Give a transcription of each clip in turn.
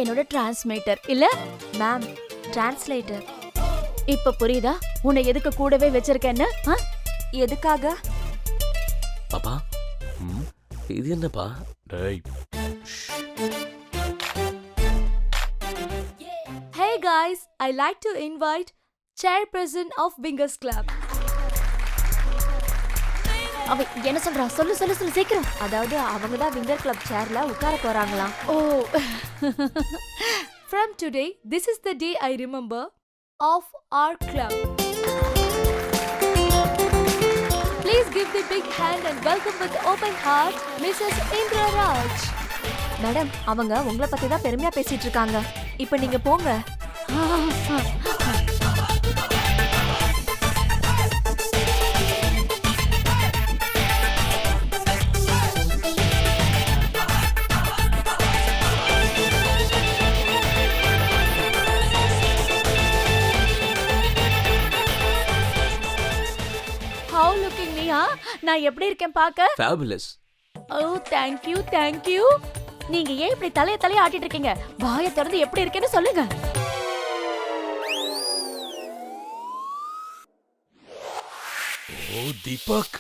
என்னோட டிரான்ஸ்மேட்டர் இல்ல ma'am, translator. இப்ப புரியுதா உன்னை எதுக்கு கூடவே வச்சிருக்கேன்னு? எதுக்காக? பாப்பா இது என்னப்பா? டேய் Hey guys, I like to invite chairperson of Wingers Club. அவ என்ன சொல்றா? சொல்லு சொல்லு சொல்லு சீக்கிரம். அதாவது அவங்க தான் விங்கர் கிளப் சேர்ல உட்கார போறாங்களாம். ஓ From today, this is the day I remember of our club. Please give the big hand and welcome with open heart, Mrs. Indra Raj. Madam, அவங்க உங்களை பத்தி தான் பெருமையா பேசிட்டு இருக்காங்க. இப்போ நீங்க போங்க. how looking me நான் எப்படி இருக்கேன் பாக்க? ஃபேபுலஸ். Oh thank you. நீங்க ஏன் இப்படி தலைய ஆட்டிட்டு இருக்கீங்க? வாயை திறந்து எப்படி இருக்கேன்னு சொல்லுங்க. ஓ தீபக்.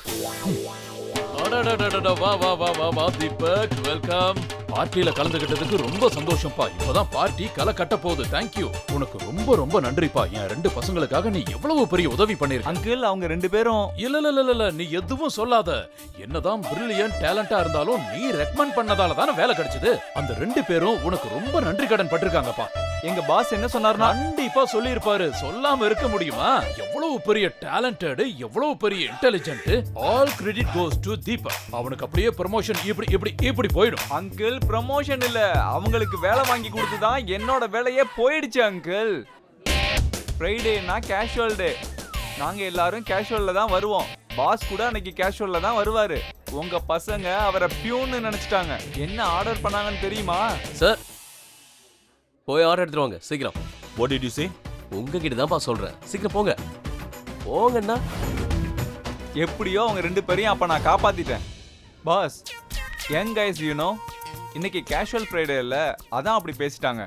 அடடடடட வா வா வா வா வா தீபக், வெல்கம். பார்ட்டில கலந்துகிட்டதுக்கு ரொம்ப சந்தோஷம்ப்பா. இப்பதான் பார்ட்டி களை கட்ட போகுது. தேங்க்யூ. உனக்கு ரொம்ப ரொம்ப நன்றிப்பா. என் 2 பசங்களுக்காக நீ எவ்வளவு பெரிய உதவி பண்ணிருக்க. அங்கிள், அவங்க 2 பேரும் இல்ல நீ எதுவும் சொல்லாத. என்னதான் பிரில்லியன்ட் டேலண்டா இருந்தாலும் நீ ரெக்கமெண்ட் பண்ணதால தானே வேலை கிடைச்சது. அந்த 2 பேரும் உனக்கு ரொம்ப நன்றி கடன் பட்டிருக்காங்கப்பா. எங்க பாஸ் என்ன சொன்னாருன்னா, கண்டிப்பா சொல்லிருப்பாரு. சொல்லாம இருக்க முடியுமா? எவ்வளவு பெரிய டேலண்டட், எவ்வளவு பெரிய intelligent. All credit goes to Deepak. அவனுக்கு அப்படியே ப்ரமோஷன் இப்படி போயிடும். அங்கிள் ப்ரமோஷன் இல்ல, அவங்களுக்கு வேலை வாங்கி கொடுத்துதான் என்னோட வேலையே போயிடுச்சு அங்கிள். ஃப்ரைடேனா கேஷுவல் டே. நாங்க எல்லாரும் கேஷுவல்ல தான் வருவோம். பாஸ் கூட அன்னைக்கு கேஷுவல்ல தான் வருவாரு. உங்க பசங்க அவரை பியூன்னு நினைச்சிட்டாங்க. என்ன ஆர்டர் பண்ணாங்கன்னு தெரியுமா? சார், போய் ஆர்டர் எடுத்துட்டு வாங்க சீக்கிரம். What did you say? உங்ககிட்ட தான்ப்பா சொல்றேன். சீக்கிரம் போங்க. போங்கண்ணா. எப்படியோ அவங்க 2 பேரையும் அப்ப நான் காப்பாத்திட்டேன். Boss, young guys you know, இன்னைக்கு கேஷுவல் ஃப்ரைடே இல்ல, அதான் அப்படி பேசிட்டாங்க.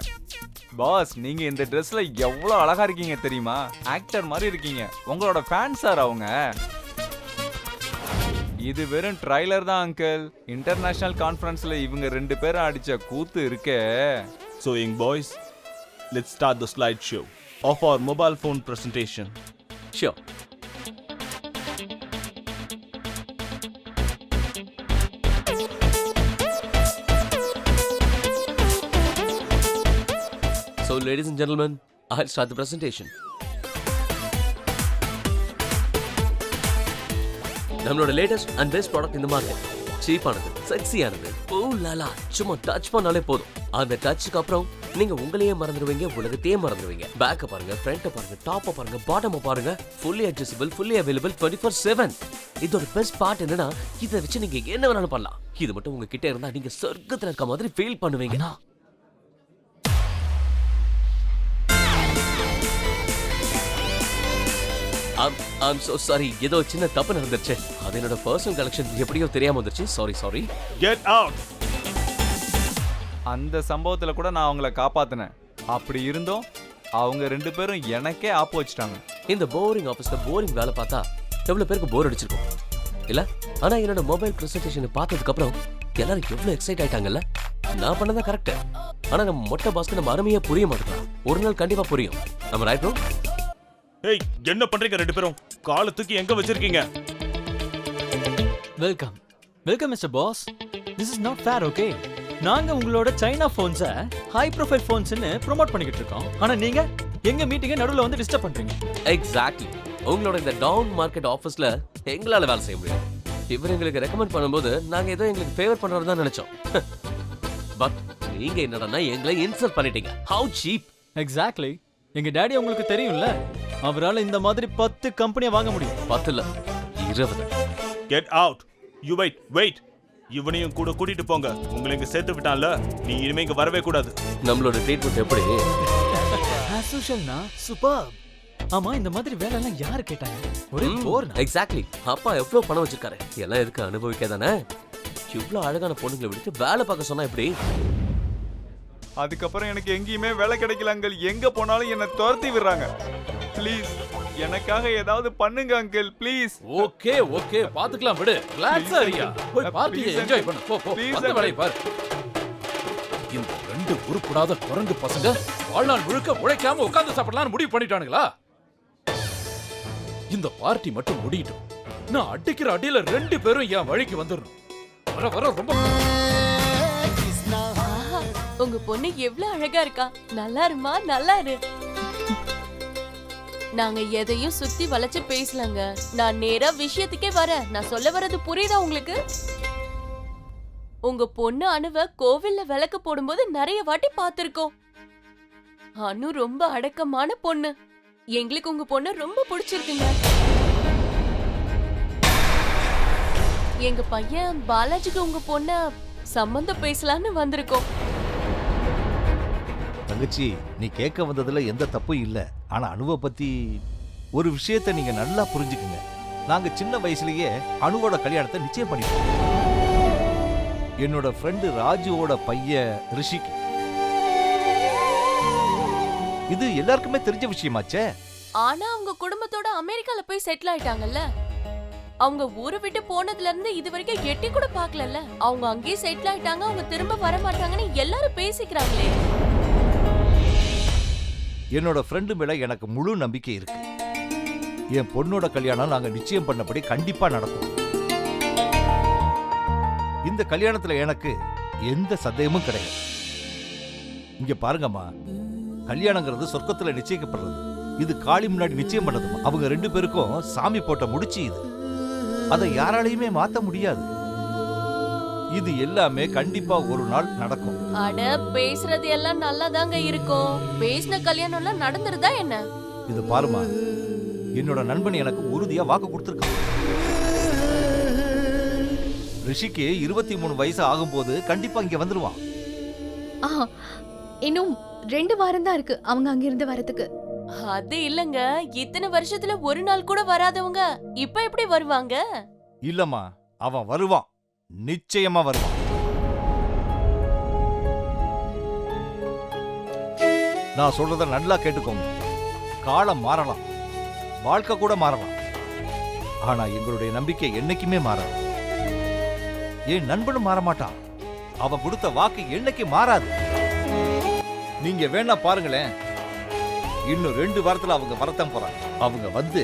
பாஸ், நீங்க இந்த ட்ரெஸ்ல எவ்வளவு அழகா இருக்கீங்க தெரியுமா? ஆக்டர் மாதிரி இருக்கீங்க. உங்களோட ஃபேன் சார் அவங்க. இது வெறும் ட்ரைலர் தான் அங்கிள். இன்டர்நேஷனல் கான்ஃபரன்ஸ்ல இவங்க 2 பேரும் அடிச்ச கூத்து இருக்கே. So, young boys, let's start the slideshow of our mobile phone presentation. Sure. So, ladies and gentlemen, I'll start the presentation. நம்மளோட லேட்டஸ்ட் அண்ட் பெஸ்ட் ப்ராடக்ட் இந்த மார்க்கெட். சீப்பானது, செக்ஸியானது, ஓ லாலா, சும்மா டச் பண்ணாலே போதும். அந்த டச்சுக்கு அப்புறம் நீங்க உங்களையே மறந்துடுவீங்க, உலகத்தையே மறந்துடுவீங்க. பேக்க பாருங்க, ஃப்ரண்ட்டை பாருங்க, டாப்பை பாருங்க, பாட்டமை பாருங்க. Fully adjustable, fully available 24/7. இதோட பெஸ்ட் பார்ட் என்னன்னா, இதை வச்சு நீங்க என்ன வேணாலும் பண்ணலாம். இது மட்டும் உங்ககிட்ட இருந்தா நீங்க சொர்க்கத்துல இருக்க மாதிரி ஃபீல் பண்ணுவீங்க. I'm so sorry. ஏதோ சின்ன தப்பு நடந்துருச்சு. அது என்னோட பர்சனல் கலெக்ஷன் எப்படியோ தெரியாம வந்துருச்சு. சாரி. Get out! அந்த சம்பவத்துல கூட நான் அவங்கள காப்பாத்தினேன். அப்படி இருந்தோம் அவங்க 2 பேரும் எனக்கே ஆப்பு வச்சிட்டாங்க. இந்த போரிங் ஆபீஸ்ல போரிங் வேலை பார்த்தா எவ்வளவு பேருக்கு போர் அடிச்சிருக்கும் இல்ல? ஆனா என்னோட மொபைல் பிரசன்டேஷன் பார்த்ததுக்கு அப்புறம் எல்லாரும் எவ்வளவு எக்ஸைட் ஆயிட்டாங்கல்ல. நான் பண்ணதான் கரெக்ட். ஆனா நம்ம மொட்டை பாஸ்க்கு நம்ம அருமையா புரிய மாட்டேங்கிறோம். ஒரு நாள் கண்டிப்பா புரியும். நம்ம ரைட் ப்ரோ? ஏய், என்ன பண்றீங்க 2 பேரும்? காலை தூக்கி எங்க வச்சிருக்கீங்க? Welcome mister boss. This is not fair, okay? நாங்க உங்களோட சைனா ஃபோன்ஸை ஹை ப்ரொஃபைல் ஃபோன்ஸ்னு ப்ரோமோட் பண்ணிக்கிட்டு இருக்கோம். ஆனா நீங்க எங்க மீட்டிங்கை நடுவில் வந்து டிஸ்டர்ப் பண்றீங்க. எக்ஸாக்ட்லி. உங்களோட இந்த டவுன் மார்க்கெட் ஆஃபீஸ்ல எங்களால வேலை செய்ய முடியும். இவர் எங்களுக்கு ரெக்கமெண்ட் பண்ணும்போது நாங்க ஏதோ எங்களுக்கு ஃபேவர் பண்றதா நினைச்சோம். பட் நீங்க என்னடா எங்களை இன்சல்ட் பண்ணிட்டீங்க. How cheap. எக்ஸாக்ட்லி. எங்க டாடி உங்களுக்கு தெரியும்ல, அவரால இந்த மாதிரி 10 கம்பெனியை வாங்க முடியும். 10 இல்ல 20. Get out! You wait. இவனையும் கூட கூட்டிட்டு போங்க. உங்களை இங்க சேர்த்து விட்டான்ல, நீ இனிமே இங்க வரவே கூடாது. நம்மளோட ட்ரீட்மெண்ட் எப்படி? As usualனா சூப்பர். ஆமா, இந்த மாதிரி வேலை எல்லாம் யாரு கேட்டாங்க? ஒரே போர். எக்ஸாக்ட்லி. அப்பா எவ்வளவு பணம் வச்சிருக்காரு. எல்லாம் எதுக்கு அனுபவிக்க தானே. இவ்வளவு அழகான பொண்ணுங்களை விட்டு வேலை பார்க்க சொன்னா எப்படி? அதுக்கப்புறம் எனக்கு எங்கேயுமே வேலை கிடைக்கல அங்கிள். எங்க போனாலும் என்னை துரத்தி விடுறாங்க. ப்ளீஸ் எனக்காக ஏதாவது பண்ணுங்க அங்கிள், ப்ளீஸ். ஓகே ஓகே பாத்துக்கலாம் விடு. ரிலாக்ஸா இருயா. போய் பார்ட்டியை Please, என்ஜாய் uncle. பண்ணு. போ போ. Please, வந்து uncle. வேலையை பாரு. இந்த ரெண்டு உருப்படாத குரங்கு பசங்க வாழ்நாள் முழுக்க உழைக்காம உட்கார்ந்து சாப்பிடலாம்னு முடிவு பண்ணிட்டானுங்களா? இந்த பார்ட்டி மட்டும் முடியட்டும். நான் அடிக்கிற அடியில ரெண்டு பேரும் என் வழிக்கு வந்துடணும். வர வர ரொம்ப ஆஹா, உங்க பொண்ணு எவ்வளவு அழகா இருக்கா. நல்லா இருமா, நல்லா இரு. நாங்க எதையும் சுத்தி வளைச்சு பேசலங்க. நான் நேரா விஷயத்துக்கே வரேன். நான் சொல்ல வர்றது புரியுதா உங்களுக்கு? உங்க பொண்ணு அனுவ கோவில்ல விளக்கு போடும்போது நிறைய வாட்டி பார்த்திருக்கோம். அனு ரொம்ப அடக்கமான பொண்ணு. எங்களுக்கு உங்க பொண்ணு ரொம்ப பிடிச்சிருக்குங்க. எங்க பையன் பாலாஜிக்கு உங்க பொண்ண சம்பந்தம் பேசலான்னு வந்திருக்கோம். தங்கச்சி, நீ கேட்க வந்ததுல எந்த தப்பும் இல்ல. ஆனா அனுவை பத்தி ஒரு விஷயத்தை நீங்க நல்லா புரிஞ்சுக்குங்க. நாங்க சின்ன வயசுலயே அனுவோட கல்யாணத்தை நிச்சயம் பண்ணிட்டோம். என்னோட ஃப்ரெண்டு ராஜுவோட பையன் ரிஷிக்கு. இது எல்லாருக்குமே தெரிஞ்ச விஷயமாச்சே. ஆனா அவங்க குடும்பத்தோட அமெரிக்கால போய் செட்டில் ஆயிட்டாங்கல்ல. அவங்க ஊரை விட்டு போனதுல இருந்து இது வரைக்கும் எட்டி கூட பாக்கலல்ல. அவங்க அங்கேயே செட்டில் ஆயிட்டாங்க. அவங்க திரும்ப வர மாட்டாங்கன்னு எல்லாரும் பேசிக்கிறாங்களே. என்னோட ஃப்ரெண்டு மேல எனக்கு முழு நம்பிக்கை இருக்கு. என் பொண்ணோட கல்யாணம் நாங்க நிச்சயம் பண்ணபடி கண்டிப்பா நடக்கும். இந்த கல்யாணத்துல எனக்கு எந்த சந்தேகமும் கிடையாது. இங்க பாருங்கம்மா, கல்யாணங்கிறது சொர்க்கத்துல நிச்சயிக்கப்படுறது. இது காளி முன்னாடி நிச்சயம் பண்ணதுமா. அவங்க ரெண்டு பேருக்கும் சாமி போட்ட முடிச்சு இது. அதை யாராலையுமே மாத்த முடியாது. இது எல்லாமே கண்டிப்பா ஒரு நாள் நடக்கும். அட, பேசுறது எல்லாம் நல்லாதாங்க இருக்கும். பேசின கல்யாணம் எல்லாம் நடந்துருதா என்ன? இது பாருமா, என்னோட நண்பன் எனக்கு உறுதியா வாக்கு கொடுத்திருக்கான். ரிஷிக்கு 23 வயசு ஆகும்போது கண்டிப்பா இங்க வந்துருவான். இன்னும் 2 வாரம் தான் இருக்கு அவங்க அங்கிருந்து வரதுக்கு. அது இல்லங்க, இத்தனை வருஷத்துல ஒரு நாள் கூட வராதவங்க இப்ப எப்படி வருவாங்க? இல்லம்மா, அவன் வருவான். நிச்சயமா வருவான். நான் சொல்றத நல்லா கேட்டுக்கோங்க. காலம் மாறலாம், வாழ்க்கை கூட மாறலாம். ஆனா எங்களுடைய நம்பிக்கை என்னைக்குமே மாறாது. என் நண்பனும் மாற மாட்டான். அவன் கொடுத்த வாக்கு என்னைக்கு மாறாது. நீங்க வேணா பாருங்களேன், இன்னும் 2 வாரத்துல அவங்க வரத்தான் போறாங்க. அவங்க வந்து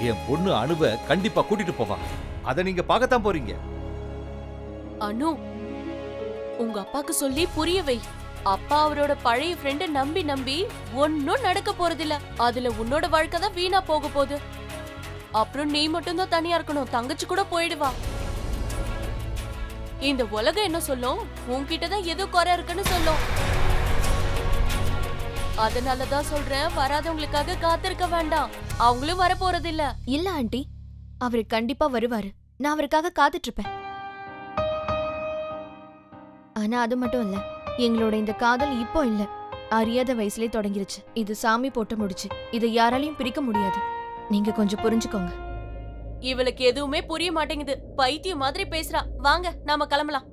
என் பொண்ணு அனுவ கண்டிப்பா கூட்டிட்டு போவாங்க. அதை நீங்க பார்க்கத்தான் போறீங்க. அனு, உங்க அப்பாக்கு சொல்லி புரிய வை. அப்பா அவரோட பழைய ஃப்ரெண்ட நம்பி நம்பி ஒன்னும் நடக்க போறதில்ல. அதுல உன்னோட வாழ்க்கை தான் வீணா போக போகுது. அப்புறம் நீ மட்டும் தான் தனியா இருக்கணும். தங்கச்சி கூட போயிடுவா. இந்த உலகம் என்ன சொல்லும்? உன்கிட்டதான் ஏதோ குறை இருக்குன்னு சொல்லும். அதனாலதான் சொல்றேன், வராதவங்களுக்காக காத்திருக்க வேண்டாம். அவங்களும் வர போறதில்ல. இல்ல ஆண்டி, அவரு கண்டிப்பா வருவாரு. நான் அவருக்காக காத்துட்டு இருப்பேன். ஆனா அது மட்டும் இல்ல, எங்களோட இந்த காதல் இப்போ இல்ல, அறியாத வயசுலயே தொடங்கிருச்சு. இது சாமி போட்ட முடிச்சு. இதை யாராலையும் பிரிக்க முடியாது. நீங்க கொஞ்சம் புரிஞ்சுக்கோங்க. இவளுக்கு எதுவுமே புரிய மாட்டேங்குது. பைத்தியம் மாதிரி பேசுறா. வாங்க நாம கிளம்பலாம்.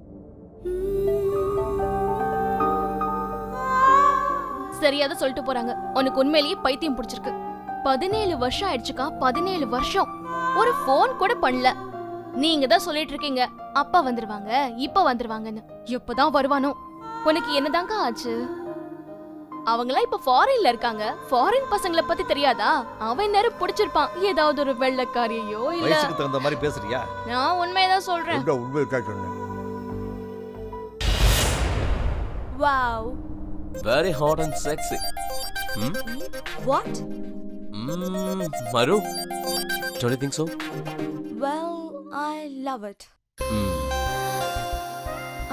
சரியாத சொல்லிட்டு போறாங்க. உனக்கு உண்மையிலேயே பைத்தியம் பிடிச்சிருக்கு. 17 வருஷம் ஆயிடுச்சுக்கா. 17 வருஷம் ஒரு போன் கூட பண்ணல. நீங்க தான் சொல்லிட்டு இருக்கீங்க அப்பா வந்துருவாங்க, இப்ப வந்துருவாங்கன்னு. எப்பதான் வருவானோ? உனக்கு என்னதாங்க ஆச்சு? அவங்களாம் இப்ப ஃபாரின்ல இருக்காங்க. ஃபாரின் பசங்களை பத்தி தெரியாதா? அவன் நேரம் பிடிச்சிருப்பான் ஏதாவது ஒரு வெள்ளக்காரியோ இல்ல. வயசுக்கு தகுந்த மாதிரி பேசுறியா? நான் உண்மையதான் சொல்றேன். உண்மையா சொன்னேன். Wow, Very hot and sexy. What? Maru, don't you think so? Well, I love it.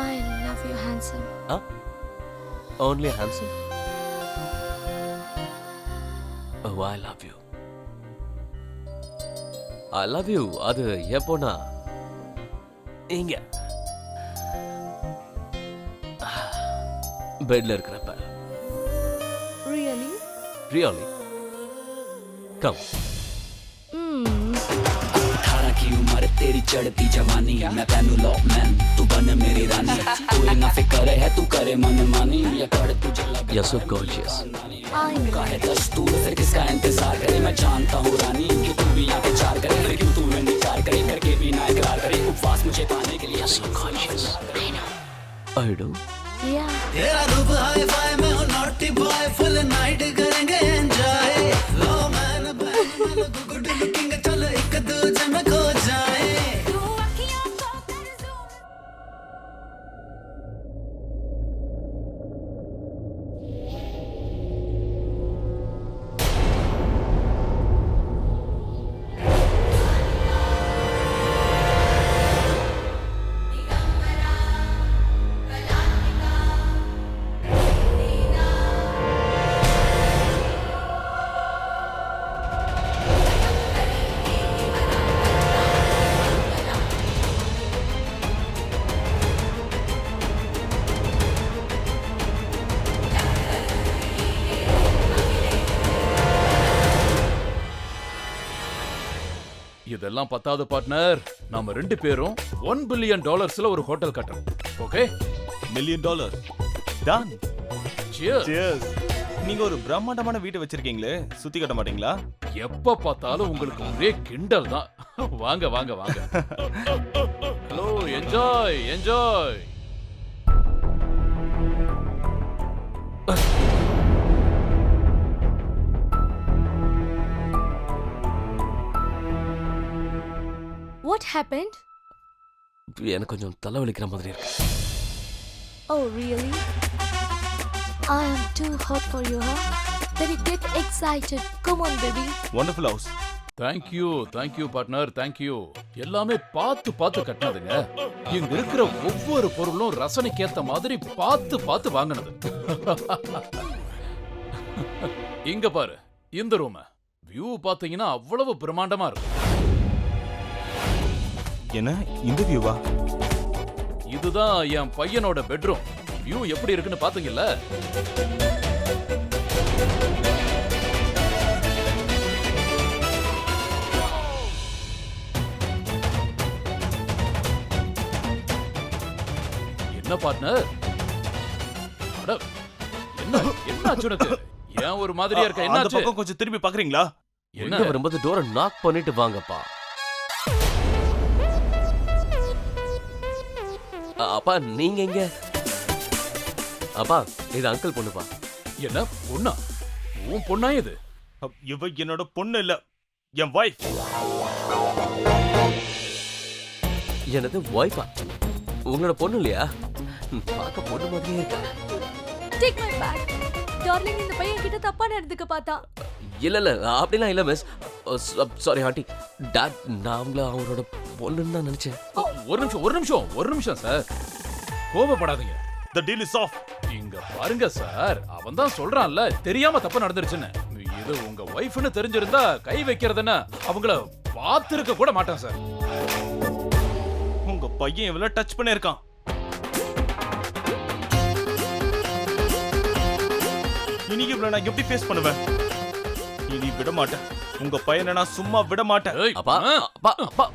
I love you, handsome. Only handsome? Oh, I love you. I love you. அது எப்போனா இங்க பெட்ல இருக்கிறப்ப. Really? Really? Come. ம் तेरी चढ़ती जवानी मैं तेनू लॉकमैन तू बन मेरी रानी कोई ना फिकर है तू करे मन मानी या कर तुझे लगे You're so gorgeous. का है दस्तूर फिर किसका इंतजार करे मैं जानता हूँ रानी कि तू भी यहाँ पे चार करे फिर क्यों तू इंतजार करे करके भी ना इकरार करे उपवास मुझे पाने के लिए So conscious. I do. तेरा रूप हाई फाई में हो नॉटी बॉय फुल नाइट करेंगे एंजॉय लो मैन गुड लुकिंग चलो एक दूजे में खो जाए இதெல்லாம் பத்தாது பார்ட்னர், நாம 2 பேரும் $1 பில்லியன் ஒரு ஹோட்டல் கட்டணும். Okay? $1 million ton. Cheers. Cheers. நீங்க ஒரு பிரம்மாண்டமான வீட்டை வச்சிருக்கீங்களே, சுத்தி கட்ட மாட்டீங்களா? எப்ப பார்த்தாலும் உங்களுக்கு ஒரே கிண்டல் தான். வாங்க வாங்க வாங்க. Hello, enjoy enjoy. What happened? எனக்கு கொஞ்சம் தலைவலிக்கிற மாதிரி இருக்கு. Oh, really? I am too hot for you, huh? Then get excited. Come on, baby. Wonderful house. Thank you partner, thank you. எல்லாமே பார்த்து பார்த்து கட்டினதுங்க. இங்க இருக்கிற ஒவ்வொரு பொருளும் ரசனைக்கேத்த மாதிரி பார்த்து பார்த்து வாங்கினது. இங்க பாரு, இந்த ரூம் வியூ பாத்தீங்கன்னா அவ்வளவு பிரம்மாண்டமா இருக்கு. என்ன இந்த வியூவா? இதுதான் என் பையனோட பெட்ரூம். வியூ எப்படி இருக்குன்னு பாத்தீங்கல்ல? என்ன பார்ட்னர்? அட, என்னாச்சு உனக்கு? ஏன் ஒரு மாதிரியா இருக்க? அந்த என்னாச்சு? பக்கம் கொஞ்சம் திரும்பி பாக்குறீங்களா? என்ன வரும்போது டோரை நாக் பண்ணிட்டு வாங்கப்பா. அப்பா நீங்க எங்க? அப்பா இது அங்கிள் பொண்ணுப்பா. என்ன பொண்ணா? உன் பொண்ணா இது? இவ என்னோட பொண்ணு இல்ல, என் வைஃப். எனது ஒய்ஃபா? உங்களோட பொண்ணு இல்லையா? பார்க்க பொண்ணு மாதிரியே இருக்கா. Take my bag. Darling, இந்த பையன் கிட்ட தப்பா நடந்துக்க பார்த்தா. இல்ல அப்படிலாம் இல்ல மிஸ். Sorry aunty. டாட், நான் உங்களை அவரோட பொண்ணுன்னு தான் நினைச்சேன். ஒரு நிமிஷம் sir. கோபப்படாதீங்க. The deal is off. இங்க பாருங்க சார், அவன் தான் சொல்றான்ல தெரியாம தப்பு நடந்துருச்சுன்னு. இது உங்க வைஃப்னு தெரிஞ்சிருந்தா கை வைக்கிறதுன்னா அவங்கள பார்த்திருக்க கூட மாட்டான் சார். உங்க பையன் இவ்வளவு டச் பண்ணிருக்கான். இனி இவ்வளவு நான் எப்படி ஃபேஸ் பண்ணுவேன்? இனி விட மாட்டேன். உங்க பையனை நான் சும்மா விட மாட்டேன். ஏய், அப்பா அப்பா அப்பா.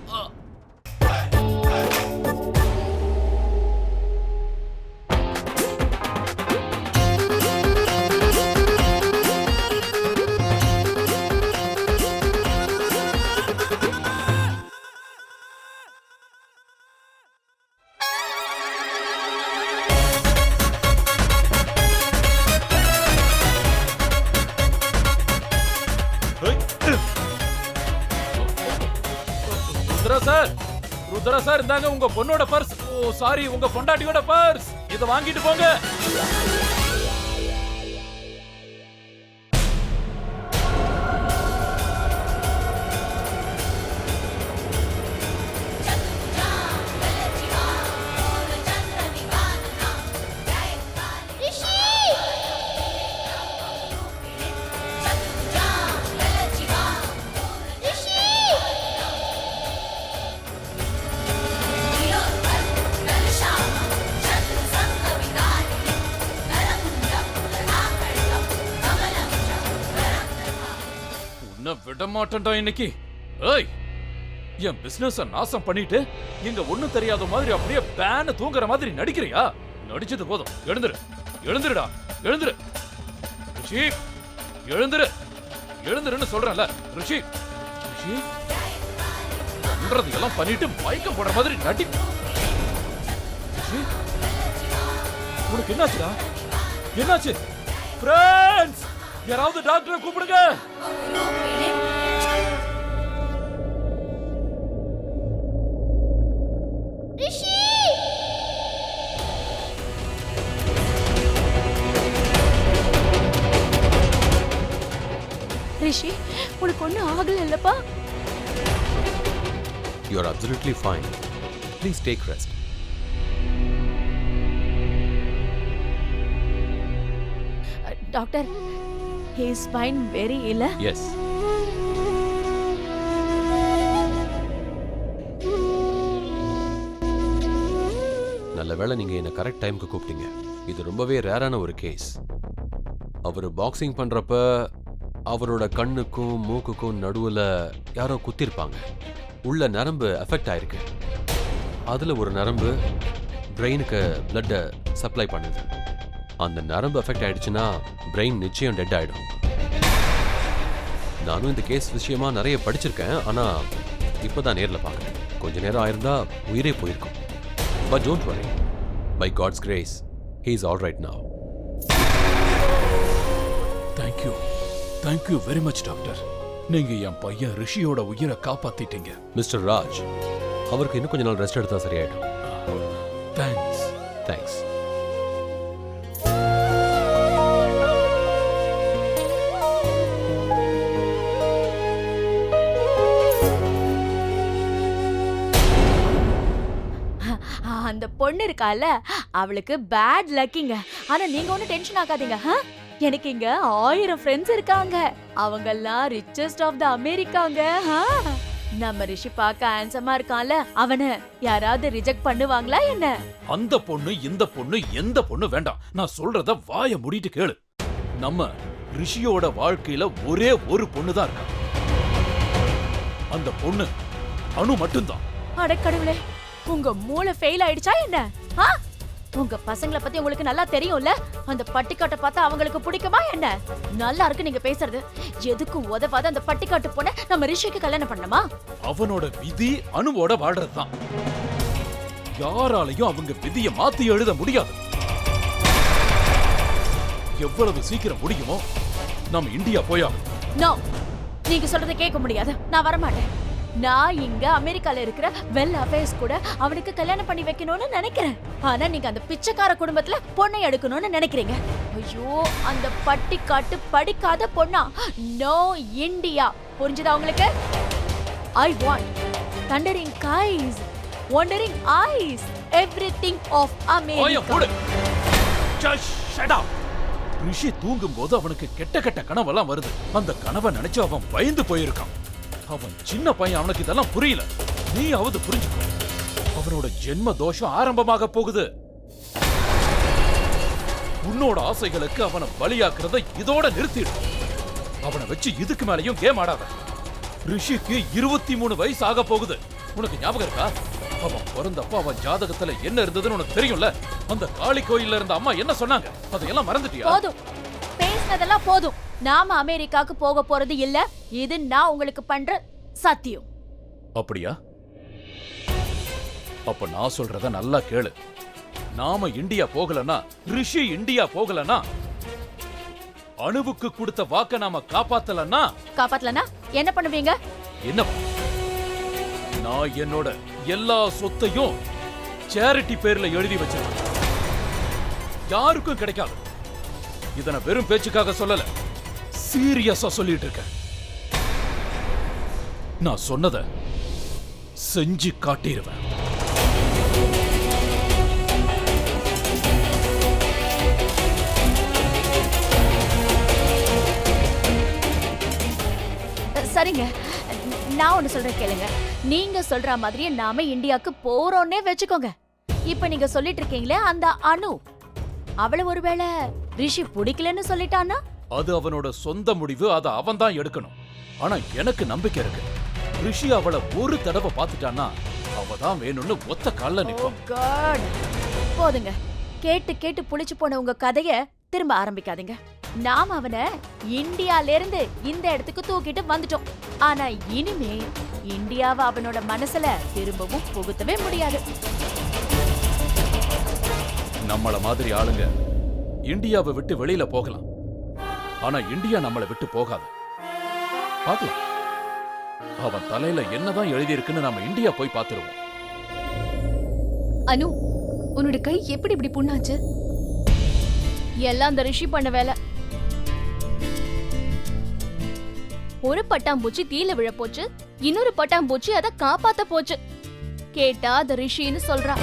ருத்ரா சார், இந்தாங்க உங்க பொண்ணோட பர்ஸ். ஓ சாரி, உங்க பொண்டாட்டியோட பர்ஸ். இத வாங்கிட்டு போங்க. விட மாட்டேன்டா இன்னைக்கு. ஏய், என் பிசினஸ நாசம் பண்ணிட்டு இங்க ஒண்ணும் தெரியாத மாதிரி அப்படியே பேன தூங்குற மாதிரி நடிக்கிறியா? நடிச்சது போதும், எழுந்துரு. எழுந்துருடா, எழுந்துரு. ரிஷி, எழுந்துரு. எழுந்துருன்னு சொல்றேன்ல. ரிஷி, ரிஷி, பண்றதெல்லாம் பண்ணிட்டு மயக்கம் போடுற மாதிரி நடி. ரிஷி, உனக்கு என்னாச்சுடா? என்னாச்சு? ஃப்ரெண்ட்ஸ், யாராவது டாக்டரை கூப்பிடுங்க. ரிஷி, உனக்கு ஒண்ணும் ஆகல இல்லப்பா? You are absolutely fine. Please take rest. Doctor, he is fine, very ill. Yes. நல்ல வேளை நீங்க என்ன கரெக்ட் டைம்க்கு கூப்பிட்டீங்க. இது ரொம்பவே ரேரான ஒரு கேஸ். அவர் பாக்ஸிங் பண்றப்ப அவரோட கண்ணுக்கும் மூக்குக்கும் நடுவுல யாரோ குத்திருப்பாங்க. உள்ள நரம்பு அஃபெக்ட் ஆயிருக்கு. அதுல ஒரு நரம்பு பிரெயினுக்கு பிளட்டை சப்ளை பண்ணுது. அந்த நரம்பு அஃபெக்ட் ஆயிடுச்சுன்னா பிரெயின் நிச்சயம் டெட் ஆயிடும். நானும் இந்த கேஸ் விஷயமா நிறைய படிச்சிருக்கேன், ஆனா இப்போதான் நேரில் பார்க்குறேன். கொஞ்ச நேரம் ஆயிருந்தா உயிரே போயிருக்கும். But don't worry, by God's grace he is all right now. Thank you, thank you very much doctor. நீங்க என் பையன் ரிஷியோட உயிரை காப்பாத்திட்டீங்க. மிஸ்டர் ராஜ், அவருக்கு இன்னும் கொஞ்ச நாள் ரெஸ்ட் எடுத்தா சரியாயிடும். தேங்க்ஸ். தேங்க்ஸ். அந்த பொண்ணு இருக்கால, அவளுக்கு பேட் லக்கிங்க. ஆனா நீங்க ஒன்னும் டென்ஷன் ஆகாதீங்க. எனக்கு இங்க 1000 ஃப்ரெண்ட்ஸ் இருக்காங்க. அவங்கெல்லாம் ரிச்சஸ்ட் ஆஃப் த அமெரிக்காங்க. நம்ம ரிஷி பார்க்க ஹேண்ட்ஸமா இருக்கான்ல, அவனை யாராவது ரிஜெக்ட் பண்ணுவாங்களா என்ன? அந்த பொண்ணு இந்த பொண்ணு எந்த பொண்ணு வேண்டாம். நான் சொல்றத வாய மூடிட்டு கேளு. நம்ம ரிஷியோட வாழ்க்கையில ஒரே ஒரு பொண்ணு தான் இருக்கா. அந்த பொண்ணு அனு மட்டும்தான். அடக்கடவுளே, உங்க மூளை ஃபெயில் ஆயிடுச்சா என்ன? உங்க பசங்களை பத்தி உங்களுக்கு நல்லா தெரியும்ல. அந்த பட்டிக்காட்டை பார்த்தா அவங்களுக்கு பிடிக்குமா என்ன? நல்லா இருக்கு நீங்க பேசுறது. எதுக்கும் உதவாத அந்த பட்டிக்காட்டு பொண்ண நம்ம ரிஷிக்கு கல்யாணம் பண்ணணுமா? அவனோட விதி அனுவோட வாழ்றதுதான். யாராலையும் அவங்க விதியை மாத்தி எழுத முடியாது. எவ்வளவு சீக்கிரம் முடியுமோ நம்ம இந்தியா போயா. நோ, நீங்க சொல்றதை கேட்க முடியாது. நான் வரமாட்டேன். நான் இங்க அமெரிக்கால இருக்கிற வெல் அஃபேர்ஸ் கூட அவனுக்கு கல்யாணம் பண்ணி வைக்கணும்னு நினைக்கிறேன். ஆனா நீங்க அந்த பிச்சைக்கார குடும்பத்துல பொண்ணை எடுக்கணும்னு நினைக்கிறீங்க. ஐயோ, அந்த பட்டிக்காட்டு படிக்காத பொண்ணா? No India. புரிஞ்சுதா உங்களுக்கு? I want thundering skies, wandering eyes, everything of America. Just shut up. ரிஷி தூங்கும்போது அவனுக்கு கெட்ட கெட்ட கனவெல்லாம் வருது. அந்த கனவை நினைச்சு அவன் பயந்து போயிருக்கான். அவன் சின்ன பையன், அவனுக்கு இதெல்லாம் புரியல. நீயாவது புரிஞ்சுக்கோ. அவனோட ஜென்ம தோஷம் ஆரம்பமாக போகுது. உன்னோட ஆசைகளுக்கு அவனை பலியாக்குறத இதோட நிறுத்திடு. அவனை வச்சு இதுக்கு மேலையும் கேம் ஆடாத. ரிஷிக்கு 23 வயசு ஆக போகுது. உனக்கு ஞாபகம் இருக்கா? அவன் பிறந்தப்ப அவன் ஜாதகத்துல என்ன இருந்ததுன்னு உனக்கு தெரியும்ல. அந்த காளி கோயில்ல இருந்த அம்மா என்ன சொன்னாங்க? அதையெல்லாம் மறந்துட்டியா? போதும், பேசினதெல்லாம் போதும். நாம அமெரிக்காக்கு போக போறது இல்ல. இது நான் உங்களுக்கு பண்ற சத்தியம். அப்படியா? அப்ப நான் சொல்றத நல்லா கேளு. நாம இந்தியா போகலனா, ரிஷி இந்தியா போகலனா, அணுவுக்கு கொடுத்த வாக்க நாம காப்பாத்தலனா என்ன பண்ணுவீங்க? என்ன? நான் என்னோட எல்லா சொத்தையும் சேரிட்டி பேர்ல எழுதி வச்சிருக்கேன். யாருக்கும் கிடைக்காது. இத நான் வெறும் பேச்சுக்காக சொல்லல, சீரியஸா சொல்லிட்டு இருக்கேன். நான் சொன்னத செஞ்சு காட்டிடுவேன். சரிங்க, நான் ஒண்ணு சொல்றேன் கேளுங்க. நீங்க சொல்ற மாதிரியே நாம இந்தியாக்கு போறோம்னே வெச்சுக்கோங்க. இப்ப நீங்க சொல்லிட்டு இருக்கீங்களே அந்த அனு, அவளை ஒருவேளை ரிஷி பிடிக்கலன்னு சொல்லிட்டானா? அது அவனோட சொந்த முடிவு. அதை அவன் தான் எடுக்கணும். ஆனா எனக்கு நம்பிக்கை இருக்கு. ரிஷி அவளை ஒரு தடவை பார்த்துட்டான்னா அவ தான் வேணும்னு ஒத்த கால்ல நிப்பான். God. போதுங்க, கேட்டு கேட்டு புளிச்சு போன உங்க கதைய திரும்ப ஆரம்பிக்காதீங்க. நாம அவனை இந்தியால இருந்து இந்த இடத்துக்கு தூக்கிட்டு வந்துட்டோம். ஆனா இனிமே இந்தியாவை அவனோட மனசுல திரும்பவும் புகுத்தவே முடியாது. நம்மள மாதிரி ஆளுங்க இந்தியாவை விட்டு வெளியில போகலாம், ஆனா இந்தியா நம்மளை விட்டு போகாது. பார்க்கலாம், அவன் தலையில என்னதான் எழுதியிருக்குன்னு நம்ம இந்தியா போய் பார்த்துருவோம். அனு, உன்னோட கை எப்படி இப்படி புண்ணாச்சு? எல்லாம் அந்த ரிஷி பண்ண வேலை. ஒரு பட்டாம்பூச்சி தீல விழ போச்சு, இன்னொரு பட்டாம்பூச்சி அதை காப்பாத்த போச்சு. கேட்டா அது ரிஷின்னு சொல்றா.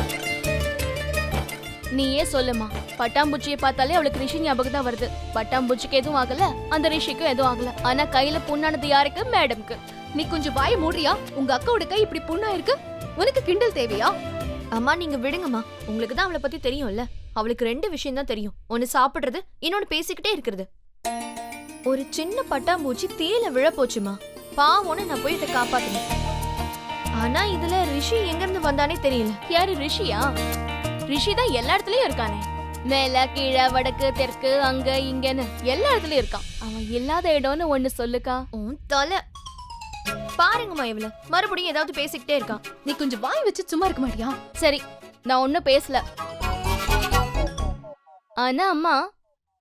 நீயே சொல்லுமா, பட்டாம்பூச்சியை பார்த்தாலே அவளுக்கு ரிஷி ஞாபகம் தான் வருது. பட்டாம்பூச்சிக்கு எதுவும் ஆகல, அந்த ரிஷிக்கும் எதுவும் ஆகல. ஆனா கையில புண்ணானது யாருக்கு? மேடம்க்கு. நீ கொஞ்சம் வாய மூடுறியா? உங்க அக்காவோட கை இப்படி புண்ணா இருக்கு, உனக்கு கிண்டல் தேவையா? அம்மா நீங்க விடுங்கம்மா, உங்களுக்கு தான் அவளை பத்தி தெரியும்ல. அவளுக்கு 2 விஷயம் தான் தெரியும், ஒன்னு சாப்பிடுறது, இன்னொன்னு பேசிக்கிட்டே இருக்கிறது. ஒரு சின்ன பட்டாம்பூச்சி தீயில விழ போச்சுமா, பாவம்னு நான் போய் இதை காப்பாத்தினேன். ஆனா இதுல ரிஷி எங்க இருந்து வந்தானே தெரியல. யாரு ரிஷியா? ரிஷி தான் எல்லா இடத்துலயும் இருக்கானே. மேல கீழே வடக்கு தெற்கு அங்க இங்கன்னு எல்லா இடத்துலயும் இருக்கான். அவன் இல்லாத இடம்னு ஒண்ணு சொல்லுக்கா. உன் தலை பாருங்கம்மா, இவள மறுபடியும் ஏதாவது பேசிக்கிட்டே இருக்கான். நீ கொஞ்சம் வாய் வச்சு சும்மா இருக்க மாட்டியா? சரி, நான் ஒன்னும் பேசல. ஆனா அம்மா,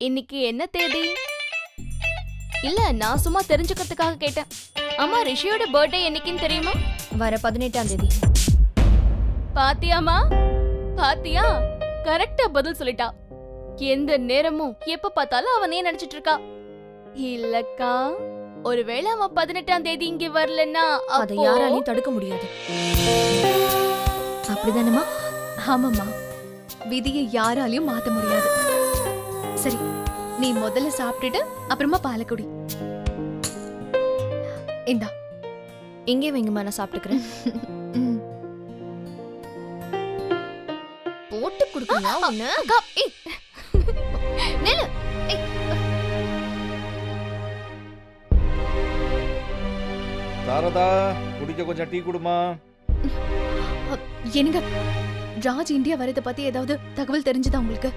இன்னைக்கு என்ன தேதி? இல்ல, நான் சும்மா தெரிஞ்சுக்கிறதுக்காக கேட்டேன். அம்மா, ரிஷியோட பர்த்டே என்னைக்குன்னு தெரியுமா? வர 18ஆம் தேதி. பாத்தியாமா, பாத்தியா? கரெக்டா பதில் சொல்லிட்டா. எந்த நேரமும் எப்ப பார்த்தாலும் அவனே நினைச்சிட்டு இருக்கா. இல்லக்கா, ஒருவேளை அவன் 18ஆம் தேதி இங்க வரலன்னா அதை யாராலையும் தடுக்க முடியாது. அப்படிதானம்மா? ஆமாம்மா, விதியை யாராலையும் மாத்த முடியாது. சரி, நீ முதல்ல சாப்பிட்டுட்டு அப்புறமா பாலை குடி. இந்தா, இங்கே வைங்கம்மா, நான் சாப்பிட்டுக்கிறேன். போட்டு கொடுக்கறியா உன்னை? நில்லு. சாரதா, குடிக்க கொஞ்சம் டீ குடுமா. என்னங்க, ராஜ் இந்தியா வரத பத்தி ஏதாவது தகவல் தெரிஞ்சதா உங்களுக்கு?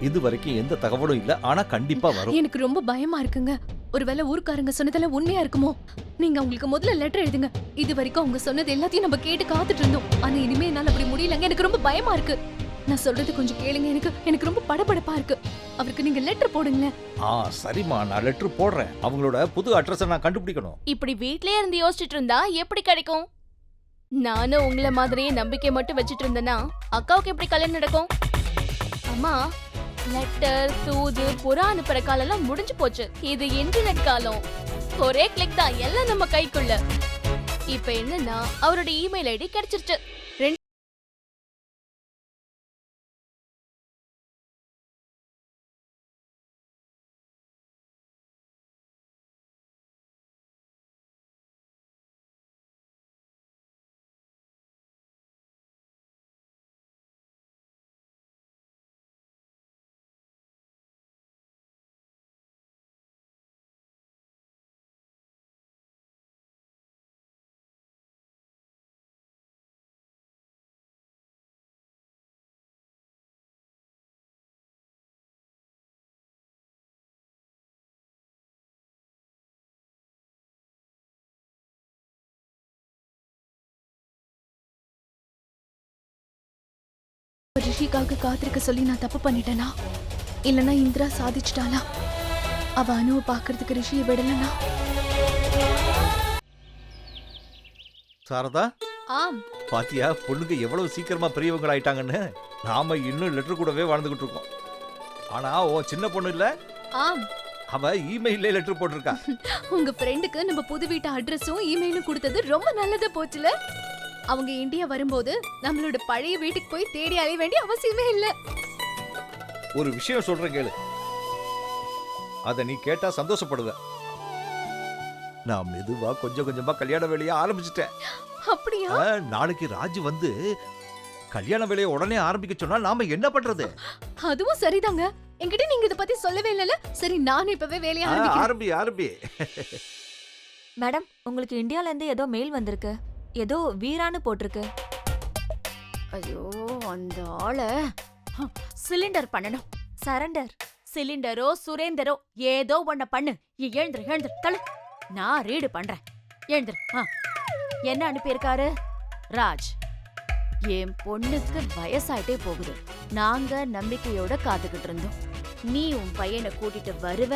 இது வரைக்கும் எந்த தகவலும் இல்ல, ஆனா கண்டிப்பா வரும். எனக்கு ரொம்ப பயமா இருக்குங்க. ஒருவேளை ஊர்க்காரங்க சொன்னதெல்லாம் உண்மையா இருக்குமோ? நீங்க அவங்களுக்கு முதல்ல லெட்டர் எழுதுங்க. இது வரைக்கும் அவங்க சொன்னது எல்லாத்தையும் நம்ம கேட்டு காத்துட்டு இருந்தோம். ஆனா இனிமே என்னால அப்படி முடியலங்க. எனக்கு ரொம்ப பயமா இருக்கு. நான் சொல்றது கொஞ்சம் கேளுங்க. எனக்கு ரொம்ப படபடப்பா இருக்கு. அவருக்கு நீங்க லெட்டர் போடுங்க. சரிம்மா, நான் லெட்டர் போடுறேன். அவங்களோட புது அட்ரஸை நான் கண்டுபிடிக்கணும். இப்படி வீட்லயே இருந்து யோசிச்சுட்டு இருந்தா எப்படி கிடைக்கும்? நானும் உங்களை மாதிரியே நம்பிக்கை மட்டும் வச்சுட்டு இருந்தேன்னா அக்காவுக்கு எப்படி கல்யாணம் நடக்கும்? அம்மா, லெட்டர் தூது புறா அனுப்புற காலம் எல்லாம் முடிஞ்சு போச்சு. இது இன்டர்நெட் காலம். ஒரே கிளிக் தான் எல்லாம் நம்ம கைக்குள்ள. இப்ப என்னன்னா அவரோட இமெயில் ஐடி கிடைச்சிருச்சு. ரிஷிக்காக காத்திருக்க சொல்லி நான் தப்பு பண்ணிட்டேனா? இல்லனா இந்திரா சாதிச்சிட்டாளா? அவ அனுவை பாக்குறதுக்கு ரிஷியை விடலனா? சாரதா, ஆம். பாத்தியா பொண்ணுங்க எவ்வளவு சீக்கிரமா பெரியவங்க ஆயிட்டாங்கன்னு? நாம இன்னும் லெட்டர் கூடவே வாழ்ந்துகிட்டு இருக்கோம். ஆனா ஓ சின்ன பொண்ணு இல்ல, ஆம், அவ இமெயிலே லெட்டர் போட்டிருக்கா. உங்க ஃப்ரெண்டுக்கு நம்ம புது வீட்டு அட்ரஸும் இமெயிலும் கொடுத்தது ரொம்ப நல்லதா போச்சுல. அவங்க இந்தியா வரும்போது நம்மளோட பழைய வீட்டுக்கு போய் தேடி அலைய வேண்டிய அவசியமே இல்ல. ஒரு விஷயம் சொல்றேன் கேளு, அத நீ கேட்டா சந்தோஷப்படுவ. நான் மெதுவா கொஞ்சம் கொஞ்சமா கல்யாண வேலையை ஆரம்பிச்சிட்டேன். அப்படியா? நாளைக்கு ராஜு வந்து கல்யாண வேலையை உடனே ஆரம்பிக்க சொன்னா நாம என்ன பண்றது? அதுவும் சரிதாங்க. என்கிட்ட நீங்க இத பத்தி சொல்லவே இல்லல. சரி, நானும் இப்பவே வேலைய ஆரம்பிக்கிறேன். ஆரம்பி. மேடம், உங்களுக்கு இந்தியால இருந்து ஏதோ மெயில் வந்திருக்கு. ஏதோ வீரான்னு போட்டிருக்கு. ஐயோ அந்த ஆளை சிலிண்டர் பண்ணணும். சரண்டர். சிலிண்டரோ சுரேந்தரோ ஏதோ ஒன்ன பண்ணு. எழுந்துரு தள்ளு. நான் ரீடு பண்றேன். எழுந்துரு. என்ன அனுப்பியிருக்காரு? ராஜ், என் பொண்ணுக்கு வயசாயிட்டே போகுது. நாங்க நம்பிக்கையோட காத்துக்கிட்டு இருந்தோம். நீ உன் பையனை கூட்டிட்டு வருவ,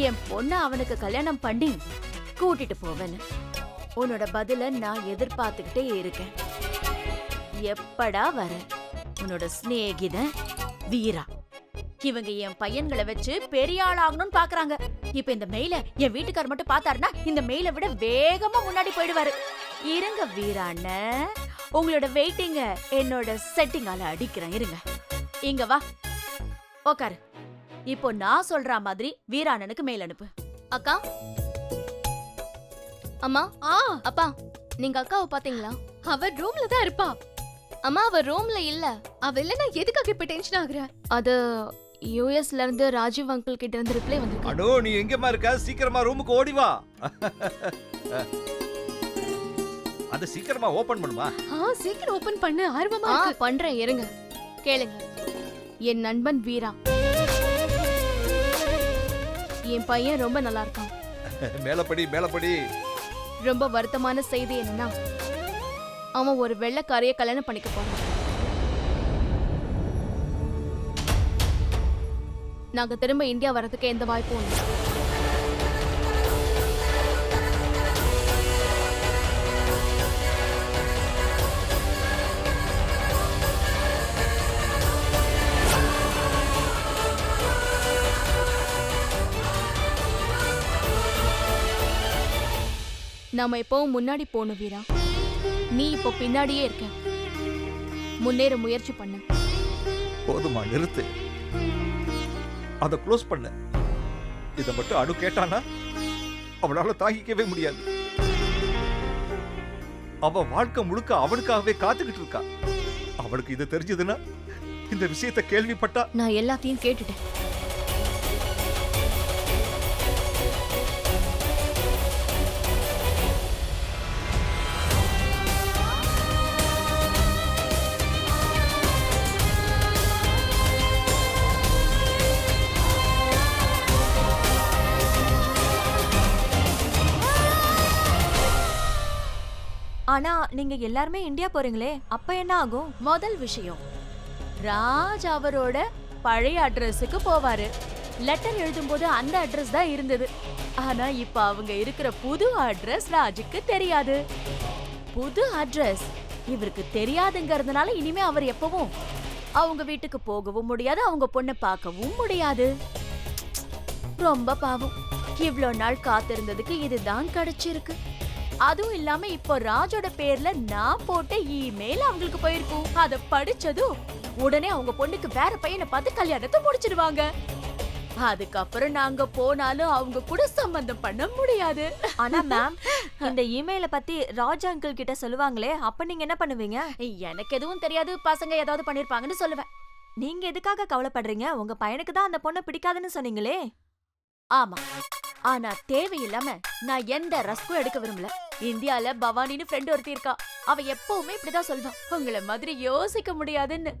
என் பொண்ண அவனுக்கு கல்யாணம் பண்ணி கூட்டிட்டு போவேன்னு. உன்னோட பதில நான் எதிர்பார்த்துக்கிட்டே இருக்கேன். எப்படா வர? உன்னோட சிநேகிதன் வீரா. இவங்க என் பையன்களை வச்சு பெரிய ஆள் ஆகணும்னு பாக்குறாங்க. இப்ப இந்த மெயில என் வீட்டுக்காரர் மட்டும் பார்த்தாருன்னா இந்த மெயில விட வேகமா முன்னாடி போயிடுவாரு. இருங்க வீராண்ண, உங்களோட வெயிட்டிங்க என்னோட செட்டிங்கால அடிக்கிறேன். இருங்க, இங்க வா உக்காரு. இப்போ நான் சொல்ற மாதிரி வீராண்ணனுக்கு மெயில் அனுப்பு. அக்கா, அம்மா, அப்பா, நீங்க அக்காவை பாத்தீங்களா? அவ ரூம்ல தான் இருப்பா. அம்மா, அவ ரூம்ல இல்ல. அவ இல்ல, நான் எதுக்காக இப்ப டென்ஷன் ஆகுற? அது யூஎஸ்ல இருந்து ராஜீவ் அங்கிள் கிட்ட இருந்து ரிப்ளை வந்திருக்கு. அனோ, நீ எங்கம்மா இருக்க? சீக்கிரமா ரூமுக்கு ஓடி வா. அது சீக்கிரமா ஓபன் பண்ணுமா? சீக்கிரம் ஓபன் பண்ணு, ஆர்வமா இருக்கு. பண்றேன், இருங்க. கேளுங்க. என் நண்பன் வீரா, என் பையன் ரொம்ப நல்லா இருக்கான். மேலப்படி. ரொம்ப வருத்தமான செய்தி என்னன்னா, அவன் ஒரு வெள்ளைக்காரைய கல்யாணம் பண்ணிக்க போறான். நாங்க திரும்ப இந்தியா வரதுக்கு எந்த வாய்ப்பும் இல்லை. நாம எப்பவும் முன்னாடி போகணும் வீரா. நீ இப்போ பின்னாடியே இருக்க. முன்னேற முயற்சி பண்ணு. போதுமா, நிறுத்து. அதை க்ளோஸ் பண்ண. இதை மட்டும் அனு கேட்டானா அவளால தாங்கிக்கவே முடியாது. அவ வாழ்க்கை முழுக்க அவனுக்காகவே காத்துக்கிட்டு இருக்கா. அவளுக்கு இது தெரிஞ்சதுன்னா, இந்த விஷயத்தை கேள்விப்பட்டா. நான் எல்லாத்தையும் கேட்டுட்டேன். ஆனா நீங்க எல்லாருமே இந்தியா போறீங்களே, அப்ப என்ன ஆகும்? முதல் விஷயம், ராஜ் அவரோட பழைய அட்ரஸுக்கு போவாரு. லெட்டர் எழுதும்போது அந்த அட்ரஸ் தான் இருந்தது. ஆனா இப்ப அவங்க இருக்கிற புது அட்ரஸ் ராஜுக்கு தெரியாது. புது அட்ரஸ் இவருக்கு தெரியாதுங்கிறதுனால இனிமே அவர் எப்பவும் அவங்க வீட்டுக்கு போகவும் முடியாது, அவங்க பொண்ணை பார்க்கவும் முடியாது. ரொம்ப பாவம். இவ்ளோ நாள் காத்திருந்ததுக்கு இதுதான் கிடைச்சிருக்கு. அதுவும் இல்லாம இப்போ ராஜோட பேர்ல நான் போட்ட இமெயில் அவங்களுக்கு போயிருக்கும். அத படிச்சதும் உடனே அவங்க பொண்ணுக்கு வேற பையனை பார்த்து கல்யாணத்தை முடிச்சிடுவாங்க. அதுக்கப்புறம் நாங்க போனாலும் அவங்க கூட சம்பந்தம் பண்ண முடியாது. ஆனா மேம், இந்த இமெயில பத்தி ராஜ் அங்கிள் கிட்ட சொல்லுவாங்களே, அப்ப நீங்க என்ன பண்ணுவீங்க? எனக்கு எதுவும் தெரியாது, பசங்க ஏதாவது பண்ணிருப்பாங்கன்னு சொல்லுவேன். நீங்க எதுக்காக கவலைப்படுறீங்க? உங்க பையனுக்கு தான் அந்த பொண்ணை பிடிக்காதுன்னு சொன்னீங்களே. ஆமா, ஆனா தேவையில்லாம நான் எந்த ரஸ்கும் எடுக்க விரும்பல. இந்தியால பவானின்னு ஃப்ரெண்ட் ஒருத்தி இருக்கா. அவ எப்பவுமே இப்படிதான் சொல்வா, உங்களை மாதிரி யோசிக்க முடியாதுன்னு.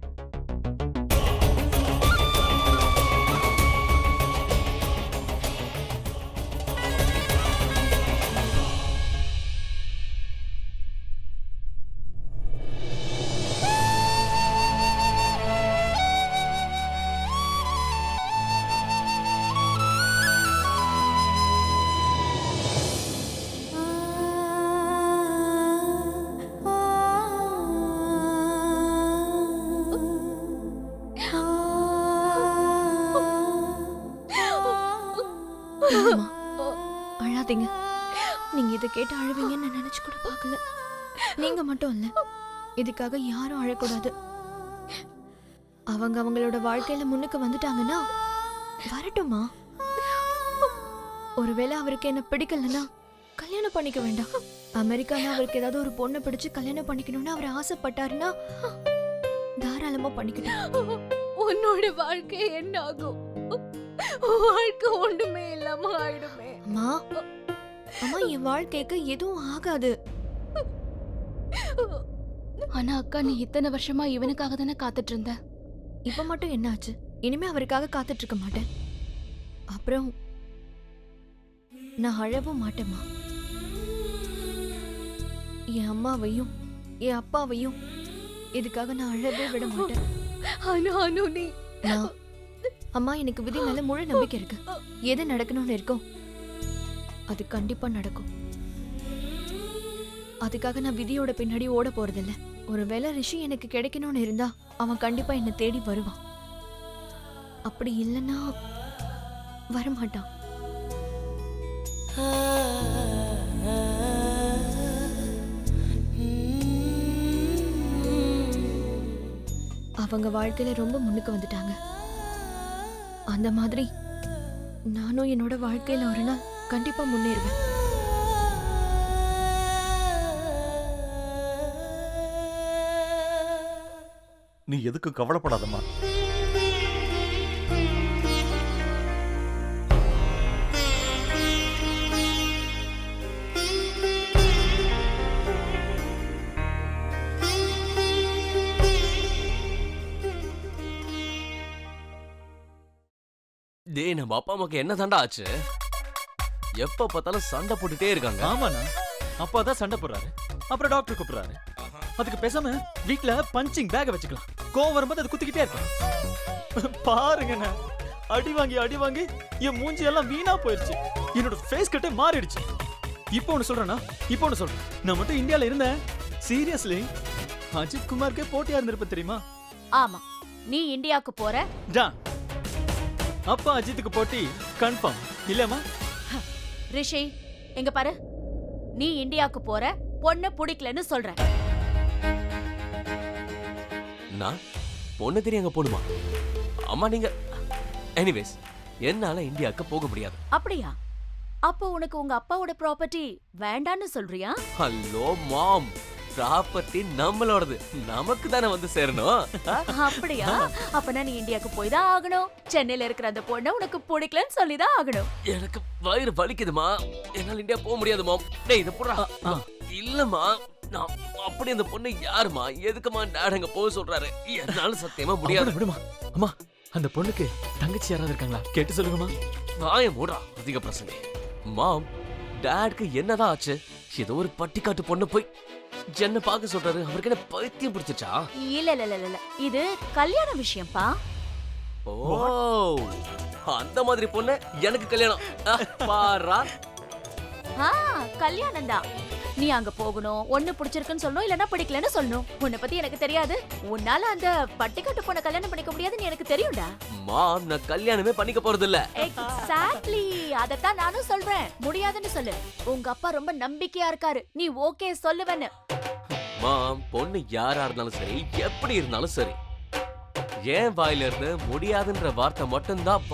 அழாதீங்க. நீங்க இதை கேட்டு அழுவீங்கன்னு நான் நினைச்சு கூட பார்க்கல. நீங்க மட்டும் இல்ல, இதுக்காக யாரும் அழக்கூடாது. அவங்க அவங்களோட வாழ்க்கையில முன்னுக்கு வந்துட்டாங்கன்னா வரட்டுமா. ஒருவேளை அவருக்கு என்ன பிடிக்கலன்னா கல்யாணம் பண்ணிக்க வேண்டாம். அமெரிக்கால அவருக்கு ஏதாவது ஒரு பொண்ணை பிடிச்சு கல்யாணம் பண்ணிக்கணும்னு அவர் ஆசைப்பட்டாருன்னா தாராளமா பண்ணிக்கிட்டோம். உன்னோட வாழ்க்கை என்ன ஆகும்? வாழ்க்கை ஒண்ணுமே இல்லாம ஆயிடுமே. அம்மா, அம்மா என் வாழ்க்கைக்கு எதுவும் ஆகாது. ஆனா அக்கா, நீ இத்தனை வருஷமா இவனுக்காக தானே காத்துட்டு இருந்த. இப்ப மட்டும் என்னாச்சு? இனிமே அவருக்காக காத்துட்டு இருக்க மாட்டேன். அப்புறம் நான் அழவும் மாட்டேம்மா. என் அம்மாவையும் என் அப்பாவையும் இதுக்காக நான் அழவே விட மாட்டேன். நான் அம்மா, எனக்கு விதி மேல முழு நம்பிக்கை இருக்கு. எது நடக்கணும்னு இருக்கோ அது கண்டிப்பா நடக்கும். அதுக்காக நான் விதியோட பின்னாடி ஓட போறதில்ல. ஒருவேளை ரிஷி எனக்கு கிடைக்கணும்னு இருந்தா அவன் கண்டிப்பா என்னை தேடி வருவான். அப்படி இல்லைன்னா வரமாட்டான். அவங்க வாழ்க்கையில ரொம்ப முன்னுக்கு வந்துட்டாங்க. அந்த மாதிரி நானும் என்னோட வாழ்க்கையில ஒரு நாள் கண்டிப்பா முன்னேறுவேன். நீ எதுக்கு கவலைப்படாதம்மா. டேய், நம்ம அப்பா அம்மாக்கு என்ன தாண்டா ஆச்சு? எப்ப பார்த்தாலும் சண்டை போட்டுட்டே இருக்காங்க. ஆமாண்ணா, அப்பா தான் சண்டை போடுறாரு, அப்புறம் டாக்டர் கூப்பிடுறாரு. அதுக்கு பேசாம வீட்ல பஞ்சிங் பேக் வச்சுக்கலாம். கோவம் வரும்போது அது குத்திக்கிட்டே இருக்கும். பாருங்கண்ணா, அடி வாங்கி என் மூஞ்சி எல்லாம் வீணா போயிடுச்சு. என்னோட ஃபேஸ் கட்டே மாறிடுச்சு. இப்போ ஒன்று சொல்றேன்னா, நான் மட்டும் இந்தியால இருந்தேன், சீரியஸ்லி அஜித் குமார்க்கே போட்டியா இருந்திருப்ப தெரியுமா? ஆமா, நீ இந்தியாவுக்கு போற. டான். அப்பா அஜித்துக்கு போட்டி கன்ஃபார்ம் இல்லம்மா? ரிஷி, எங்க பாரு, நீ இந்தியாவுக்கு போற, பொண்ணு பிடிக்கலன்னு சொல்ற. நான் பொண்ணு தெரியும் அங்க போடுமா? அம்மா நீங்க எனிவேஸ், என்னால இந்தியாவுக்கு போக முடியாது. அப்படியா? அப்போ உனக்கு உங்க அப்பாவோட ப்ராப்பர்ட்டி வேண்டான்னு சொல்றியா? ஹலோ மாம், ப்ராப்பர்ட்டி நம்மளோடது, நமக்கு தானே வந்து சேரணும். அப்படியா? அப்பனா நீ இந்தியாவுக்கு போய் தான் ஆகணும். சென்னையில இருக்கிற அந்த பொண்ணை உனக்கு பிடிக்கலன்னு சொல்லிதான் ஆகணும். எனக்கு வயிறு வலிக்குதுமா, என்னால இந்தியா போக முடியாதுமா. டேய் இத போடுறா. இல்லம்மா, நான் அப்படி அந்த பொண்ணு யாருமா, எதுக்குமா டாட் அங்க போக சொல்றாரு? என்னால சத்தியமா முடியாது. விடுமா. அம்மா, அந்த பொண்ணுக்கு தங்கச்சி யாராவது இருக்காங்களா? கேட்டு சொல்லுங்கம்மா. வாய மூடா, அதிக பிரசங்க. மாம், டாட்க்கு என்னதான் ஆச்சு? ஏதோ ஒரு பட்டிக்காட்டு பொண்ணு போய் என்ன பார்க்க சொல்றாரு. அவருக்கு என்ன பைத்தியம் பிடிச்சிச்சா? இல்ல, இது கல்யாண விஷயம்ப்பா. ஓ, அந்த மாதிரி பொண்ணு எனக்கு கல்யாணம். பாரா, கல்யாணம் தான். நீ அங்க போகணும், ஒண்ணு பிடிச்சிருக்குன்னு சொல்லணும், இல்லன்னா பிடிக்கலன்னு சொல்லணும். உன்னை பத்தி எனக்கு தெரியாது. உன்னால அந்த பட்டிக்காட்டு பொண்ணை கல்யாணம் பண்ணிக்க முடியாதுன்னு எனக்கு தெரியும்டா. மாம், நான் கல்யாணமே பண்ணிக்க போறது இல்ல. எக்ஸாக்ட்லி, அதத்தான் நானும் சொல்றேன். முடியாதுன்னு சொல்லு. உங்க அப்பா ரொம்ப நம்பிக்கையா இருக்காரு, நீ ஓகே சொல்லுவேன்னு. மாம், பொண்ணு யாரா இருந்தாலும் சரி, எப்படி இருந்தாலும் சரி, ஏன் வாயில இருந்து முடியாதுன்ற வார்த்தை மட்டும்தான்.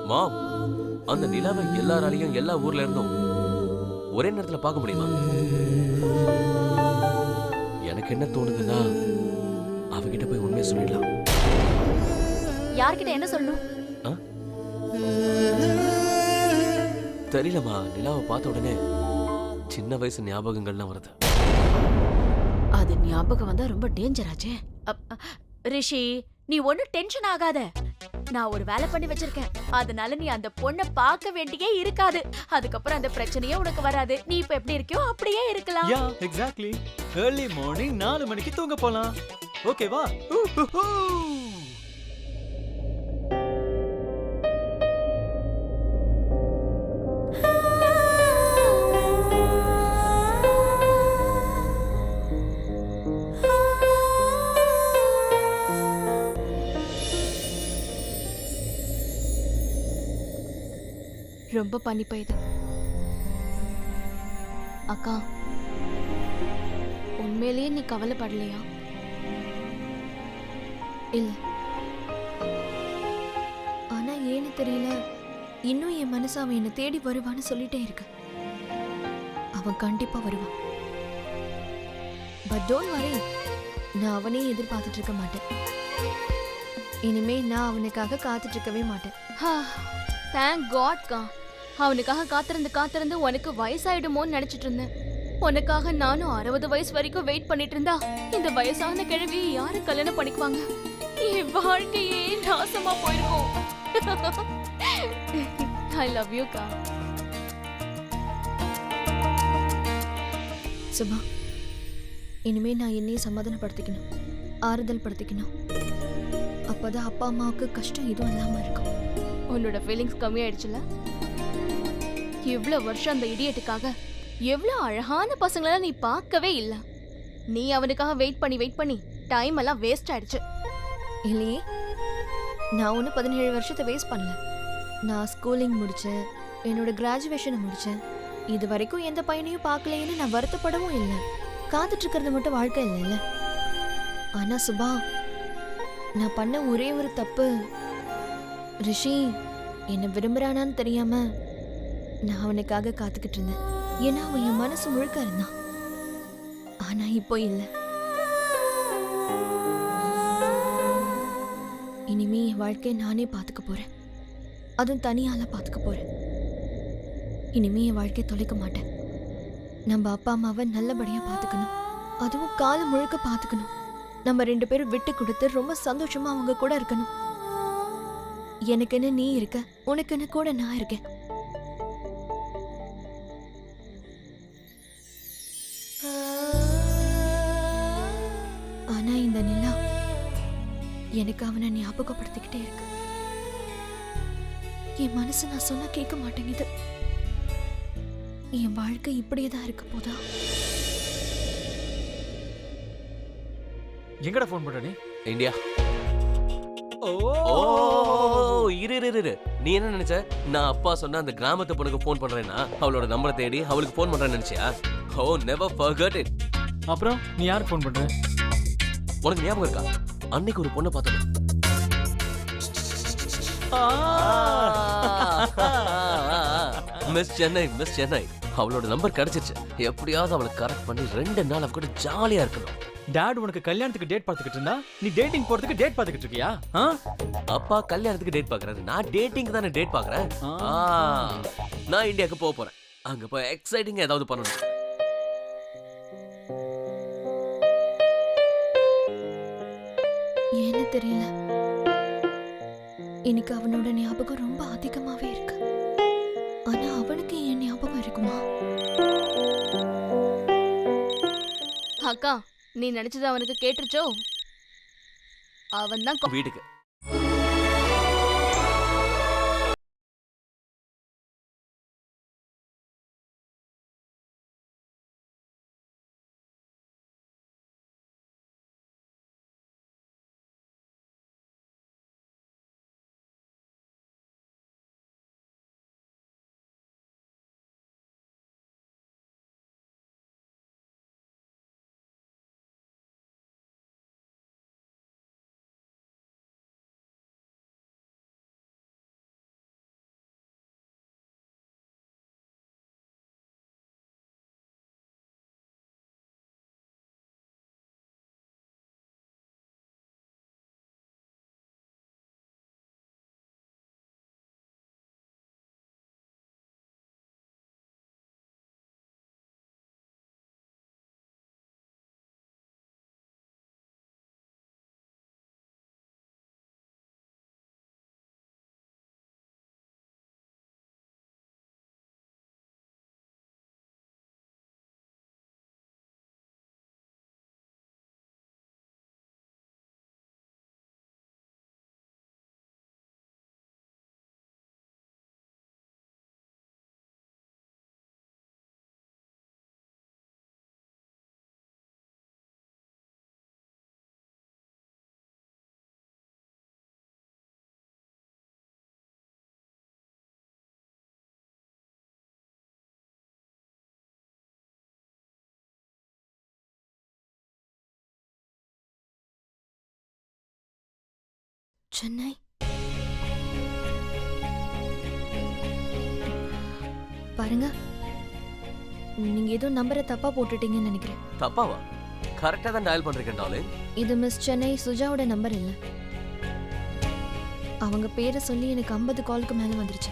மாம், அந்த நிலாவை எல்லாராலையும் எல்லா ஊர்ல இருந்தும் ஒரே நேரத்துல பார்க்க முடியுமா? எனக்கு என்ன தோணுதுன்னா, அவகிட்ட போய் உண்மையை சொல்லிடலாம். யார்கிட்ட என்ன சொல்லணும்? தெரியலமா, நிலாவை பார்த்த உடனே சின்ன வயசு ஞாபகங்கள்லாம் வருது. அது ஞாபகம் வந்தா ரொம்ப டேஞ்சர் ஆச்சே. ரிஷி, நீ ஒன்னும் டென்ஷன் ஆகாத. நான் ஒரு வேலை பண்ணி வச்சிருக்கேன். அதனால நீ அந்த பொண்ணை பார்க்க வேண்டியே இருக்காது. அதுக்கப்புறம் அந்த பிரச்சனையே உனக்கு வராது. நீ இப்ப எப்படி இருக்கியோ அப்படியே இருக்கலாம். யா, எக்ஸாக்ட்லி. early morning 4 மணிக்கு தூங்க போலாம். ஓகேவா? ரொம்ப பனி பெய்யுது. அக்கா, உண்மையிலேயே நீ கவலைப்படலையா? இல்ல, ஆனா ஏன்னு தெரியல, இன்னும் என் மனசு அவன் என்ன தேடி வருவான்னு சொல்லிட்டே இருக்கு. அவன் கண்டிப்பா வருவான். பட் டோன்ட் வரி, நான் அவனையும் எதிர்பார்த்துட்டு இருக்க மாட்டேன். இனிமே நான் அவனுக்காக காத்துட்டு இருக்கவே மாட்டேன். தேங்க் காட்கா. அவனுக்காக காத்திருந்து உனக்கு வயசாயிடுமோன்னு நினைச்சிட்டு இருந்தேன். உனக்காக நானும் 60 வயசு வரைக்கும் வெயிட் பண்ணிட்டு இருந்தா இந்த வயசான கிழவியை யாரு கல்யாணம் பண்ணிக்குவாங்க? என் வாழ்க்கையே நாசமா போயிருக்கும். ஐ லவ் யூ கா. சுபா, இனிமே நான் என்னையே சமாதானப்படுத்திக்கணும், ஆறுதல் படுத்திக்கணும். அப்பதான் அப்பா அம்மாவுக்கு கஷ்டம் எதுவும் இல்லாம இருக்கும். உன்னோட ஃபீலிங்ஸ் கம்மியாயிடுச்சுல? இவ்வளவு வருஷம் அந்த இடியட்டுக்காக எவ்வளவு அழகான பசங்களெல்லாம் நீ பார்க்கவே இல்ல. நீ அவனுக்காக வெயிட் பண்ணி டைம் எல்லாம் வேஸ்ட் ஆயிடுச்சு. இல்லையே, நான் ஒன்றும் 17 வருஷத்தை வேஸ்ட் பண்ணல. நான் ஸ்கூலிங் முடிச்சேன், என்னோட கிராஜுவேஷனை முடிச்சேன். இது வரைக்கும் எந்த பையனையும் பார்க்கலையேன்னு நான் வருத்தப்படவும் இல்லை. காத்துட்டு இருக்கிறது மட்டும் வாழ்க்கை இல்லைல்ல. ஆனா சுபா, நான் பண்ண ஒரே ஒரு தப்பு, ரிஷி என்னை விரும்புறானான்னு தெரியாம நான் அவனுக்காக காத்துக்கிட்டு இருந்தேன். ஏன்னா அவன் என் மனசு முழுக்க இருந்தான். ஆனா இப்போ இல்லை. இனிமே என் வாழ்க்கையை நானே பார்த்துக்க போறேன். அதுவும் தனியால பார்த்துக்க போறேன். இனிமே என் வாழ்க்கையை தொலைக்க மாட்டேன். நம்ம அப்பா அம்மாவை நல்லபடியா பார்த்துக்கணும், அதுவும் காலம் முழுக்க பார்த்துக்கணும். நம்ம 2 பேரும் விட்டு கொடுத்து ரொம்ப சந்தோஷமா அவங்க கூட இருக்கணும். எனக்குன்னு நீ இருக்க, உனக்குன்னு கூட நான் இருக்கேன். ஆனா இந்த நிலா எனக்கு அவனை ஞாபகப்படுத்திக்கிட்டே இருக்கு. என் மனசு நான் சொன்னா கேட்க மாட்டேங்குது. என் வாழ்க்கை இப்படியே தான் இருக்க போதா? எங்கடா ஃபோன் பண்ற நீ? இந்தியா. ஓ இரு. நீ என்ன நினைச்ச? நான் அப்பா சொன்ன அந்த கிராமத்து பொண்ணுக்கு ஃபோன் பண்றேன்னா அவளோட நம்பரை தேடி அவளுக்கு ஃபோன் பண்றேன்னு நினைச்சியா? ஓ நெவர் ஃபர்கெட் இட். அப்புறம் நீ யாருக்கு ஃபோன் பண்ற? உனக்கு ஞாபகம் இருக்கா? அன்னைக்கு ஒரு பொண்ணை பார்த்தோம். மிஸ் சென்னை அவளோட நம்பர் கிடைச்சிருச்சு. எப்படியாவது அவளை கரெக்ட் பண்ணி 2 நாள் அவ கூட ஜாலியா இருக்கணும். டாட் உனக்கு கல்யாணத்துக்கு டேட் பார்த்துக்கிட்டு இருந்தா நீ டேட்டிங் போறதுக்கு டேட் பார்த்துக்கிட்டு இருக்கியா? அப்பா கல்யாணத்துக்கு டேட் பார்க்கறாரு, நான் டேட்டிங் தானே டேட் பார்க்கறேன். நான் இந்தியாவுக்கு போறேன். அங்க போய் எக்ஸைட்டிங்கா ஏதாவது பண்ணணும். ஏன்னு தெரியல, எனக்கு அவனோட ஞாபகம் ரொம்ப அதிகமாவே இருக்கு. ஆனா அவனுக்கு என் ஞாபகம் இருக்குமா? அக்கா, நீ நினைச்சது அவனுக்கு கேட்டுருச்சோ? அவன் தான் வீட்டுக்கு சென்னை. பாருங்க, நீங்க ஏதோ நம்பரை தப்பா போட்டுட்டீங்கன்னு நினைக்கிறேன். தப்பாவா? கரெக்டா தான் டயல் பண்றீங்க டார்லிங். இது மிஸ் சென்னை சுஜாவோட நம்பர் இல்ல. அவங்க பேரை சொல்லி எனக்கு 50 காலுக்கு மேல வந்துருச்சு.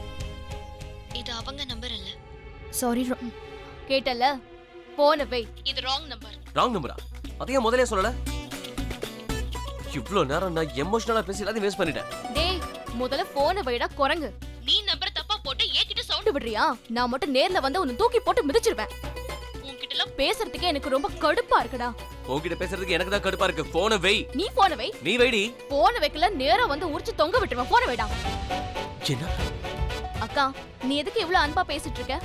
இது அவங்க நம்பர் இல்ல. சாரி. கேட்டல, போன வை. இது ராங் நம்பர். ராங் நம்பரா? அதையே முதல்ல சொல்லல. இவ்ளோ நேரம் நான் எமோஷனலா பேசி எல்லாத்தையும் வேஸ்ட் பண்ணிட்டேன். டேய், முதல்ல போன வைடா குரங்கு. நீ நம்பர் தப்பா போட்டு ஏகிட்ட சவுண்ட் விடுறியா? நான் மட்டும் நேர்ல வந்து உன்னை தூக்கி போட்டு மிதிச்சிருவேன். உன்கிட்ட எல்லாம் பேசுறதுக்கே எனக்கு ரொம்ப கடுப்பா இருக்குடா. உன்கிட்ட பேசுறதுக்கு எனக்கு தான் கடுப்பா இருக்கு. போன வை. நீ போன வை. நீ வைடி. போன வைக்கல, நேரா வந்து உரிச்சு தொங்க விட்டுருவேன். போன வைடா. என்ன? அக்கா, நீ எதுக்கு இவ்ளோ அன்பா பேசிட்டு இருக்க?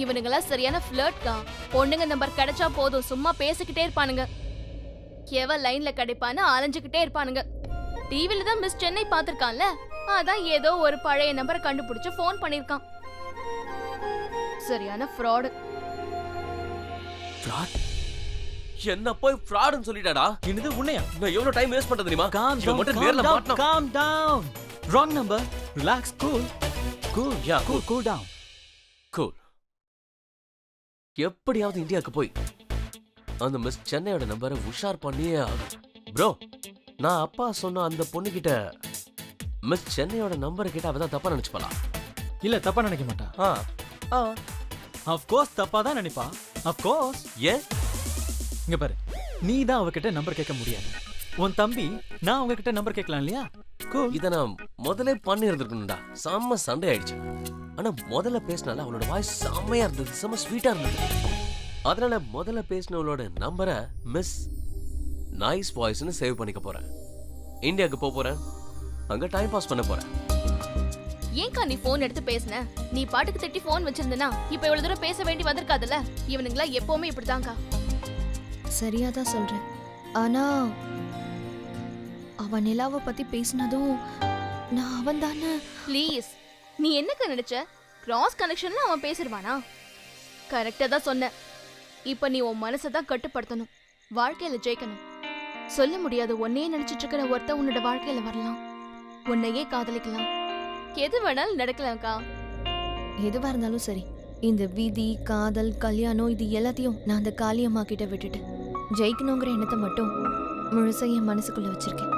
இவனுங்களா சரியான ஃப்ளர்ட்கா. பொண்ணுங்க நம்பர் கிடைச்சா போதும், சும்மா பேசிக்கிட்டே இருப்பானுங்க. எவ லைன்ல கிடைப்பான்னு அலைஞ்சுக்கிட்டே இருப்பானுங்க. டிவில தான் மிஸ் சென்னை பாத்திருக்கான்ல, அதான் ஏதோ ஒரு பழைய நம்பரை கண்டுபிடிச்சு ஃபோன் பண்ணிருக்கான். சரியான ஃப்ராட். ஃப்ராட்? என்ன போய் ஃப்ராட்னு சொல்லிட்டாடா? என்னது உன்னையா? நான் எவ்வளவு டைம் வேஸ்ட் பண்றது தெரியுமா? இவன் மட்டும் நேர்ல மாட்டணும். Calm down. Wrong number. Relax, cool. Cool. Yeah, Cool down. Cool. எப்படியாவது இந்தியாவுக்கு போய் அந்த மிஸ் சென்னையோட நம்பரை உஷார் பண்ணியே ஆகும். ப்ரோ, நான் அப்பா சொன்ன அந்த பொண்ணுகிட்ட மிஸ் சென்னையோட நம்பர் கிட்ட அவதான் தப்பா நினைச்சுப்பா. இல்ல தப்பா நினைக்க மாட்டா. ஆஃப் கோர்ஸ் தப்பா தான் நினைப்பா. Of course. ஏன்? இங்க பாரு, நீ தான் அவகிட்ட நம்பர் கேட்க முடியாது. உன் தம்பி நான் அவங்க கிட்ட நம்பர் கேட்கலாம் இல்லையா? இத நான் முதல்ல பண்ணி இருந்திருக்கணும்டா. செம்ம சண்டை ஆயிடுச்சு. ஆனா முதல்ல பேசினால அவளோட வாய்ஸ் செம்மையா இருந்தது, செம்ம ஸ்வீட்டா இருந்தது. அதனால முதல்ல பேசினவளோட நம்பரை மிஸ் நைஸ் வாய்ஸ்னு சேவ் பண்ணிக்க போறேன். இந்தியாவுக்கு போறேன், அங்க டைம் பாஸ் பண்ண போறேன். ஏன்க்கா நீ போன் எடுத்து பேசுன? நீ பாட்டுக்கு திட்டி போன் வச்சிருந்தனா இப்ப இவ்வளவு தூரம் பேச வேண்டி வந்திருக்காதுல்ல. இவனுங்களா எப்பவுமே இப்படிதான்க்கா. சரியா தான் சொல்றேன். ஆனா அவன் நிலாவை பத்தி பேசினதும் நான் அவன் தானே. ப்ளீஸ், நீ என்னக்கா நினைச்ச? கிராஸ் கனெக்ஷன்ல அவன் பேசிடுவானா? கரெக்டா தான் சொன்ன. இப்ப நீ உன் மனசை தான் கட்டுப்படுத்தணும். வாழ்க்கையில ஜெயிக்கணும். சொல்ல முடியாது ஒன்னையே நினைச்சிட்டு இருக்கிற ஒருத்த உன்னோட வாழ்க்கையில வரலாம். உன்னையே காதலிக்கலாம். எது வேணாலும் நடக்கலாம்க்கா. எதுவா இருந்தாலும் சரி, இந்த விதி, காதல், கல்யாணம் இது எல்லாத்தையும் நான் அந்த காளியம்மா கிட்ட விட்டுட்டேன். ஜெயிக்கணுங்கிற எண்ணத்தை மட்டும் முழுசா என் மனசுக்குள்ள வச்சிருக்கேன்.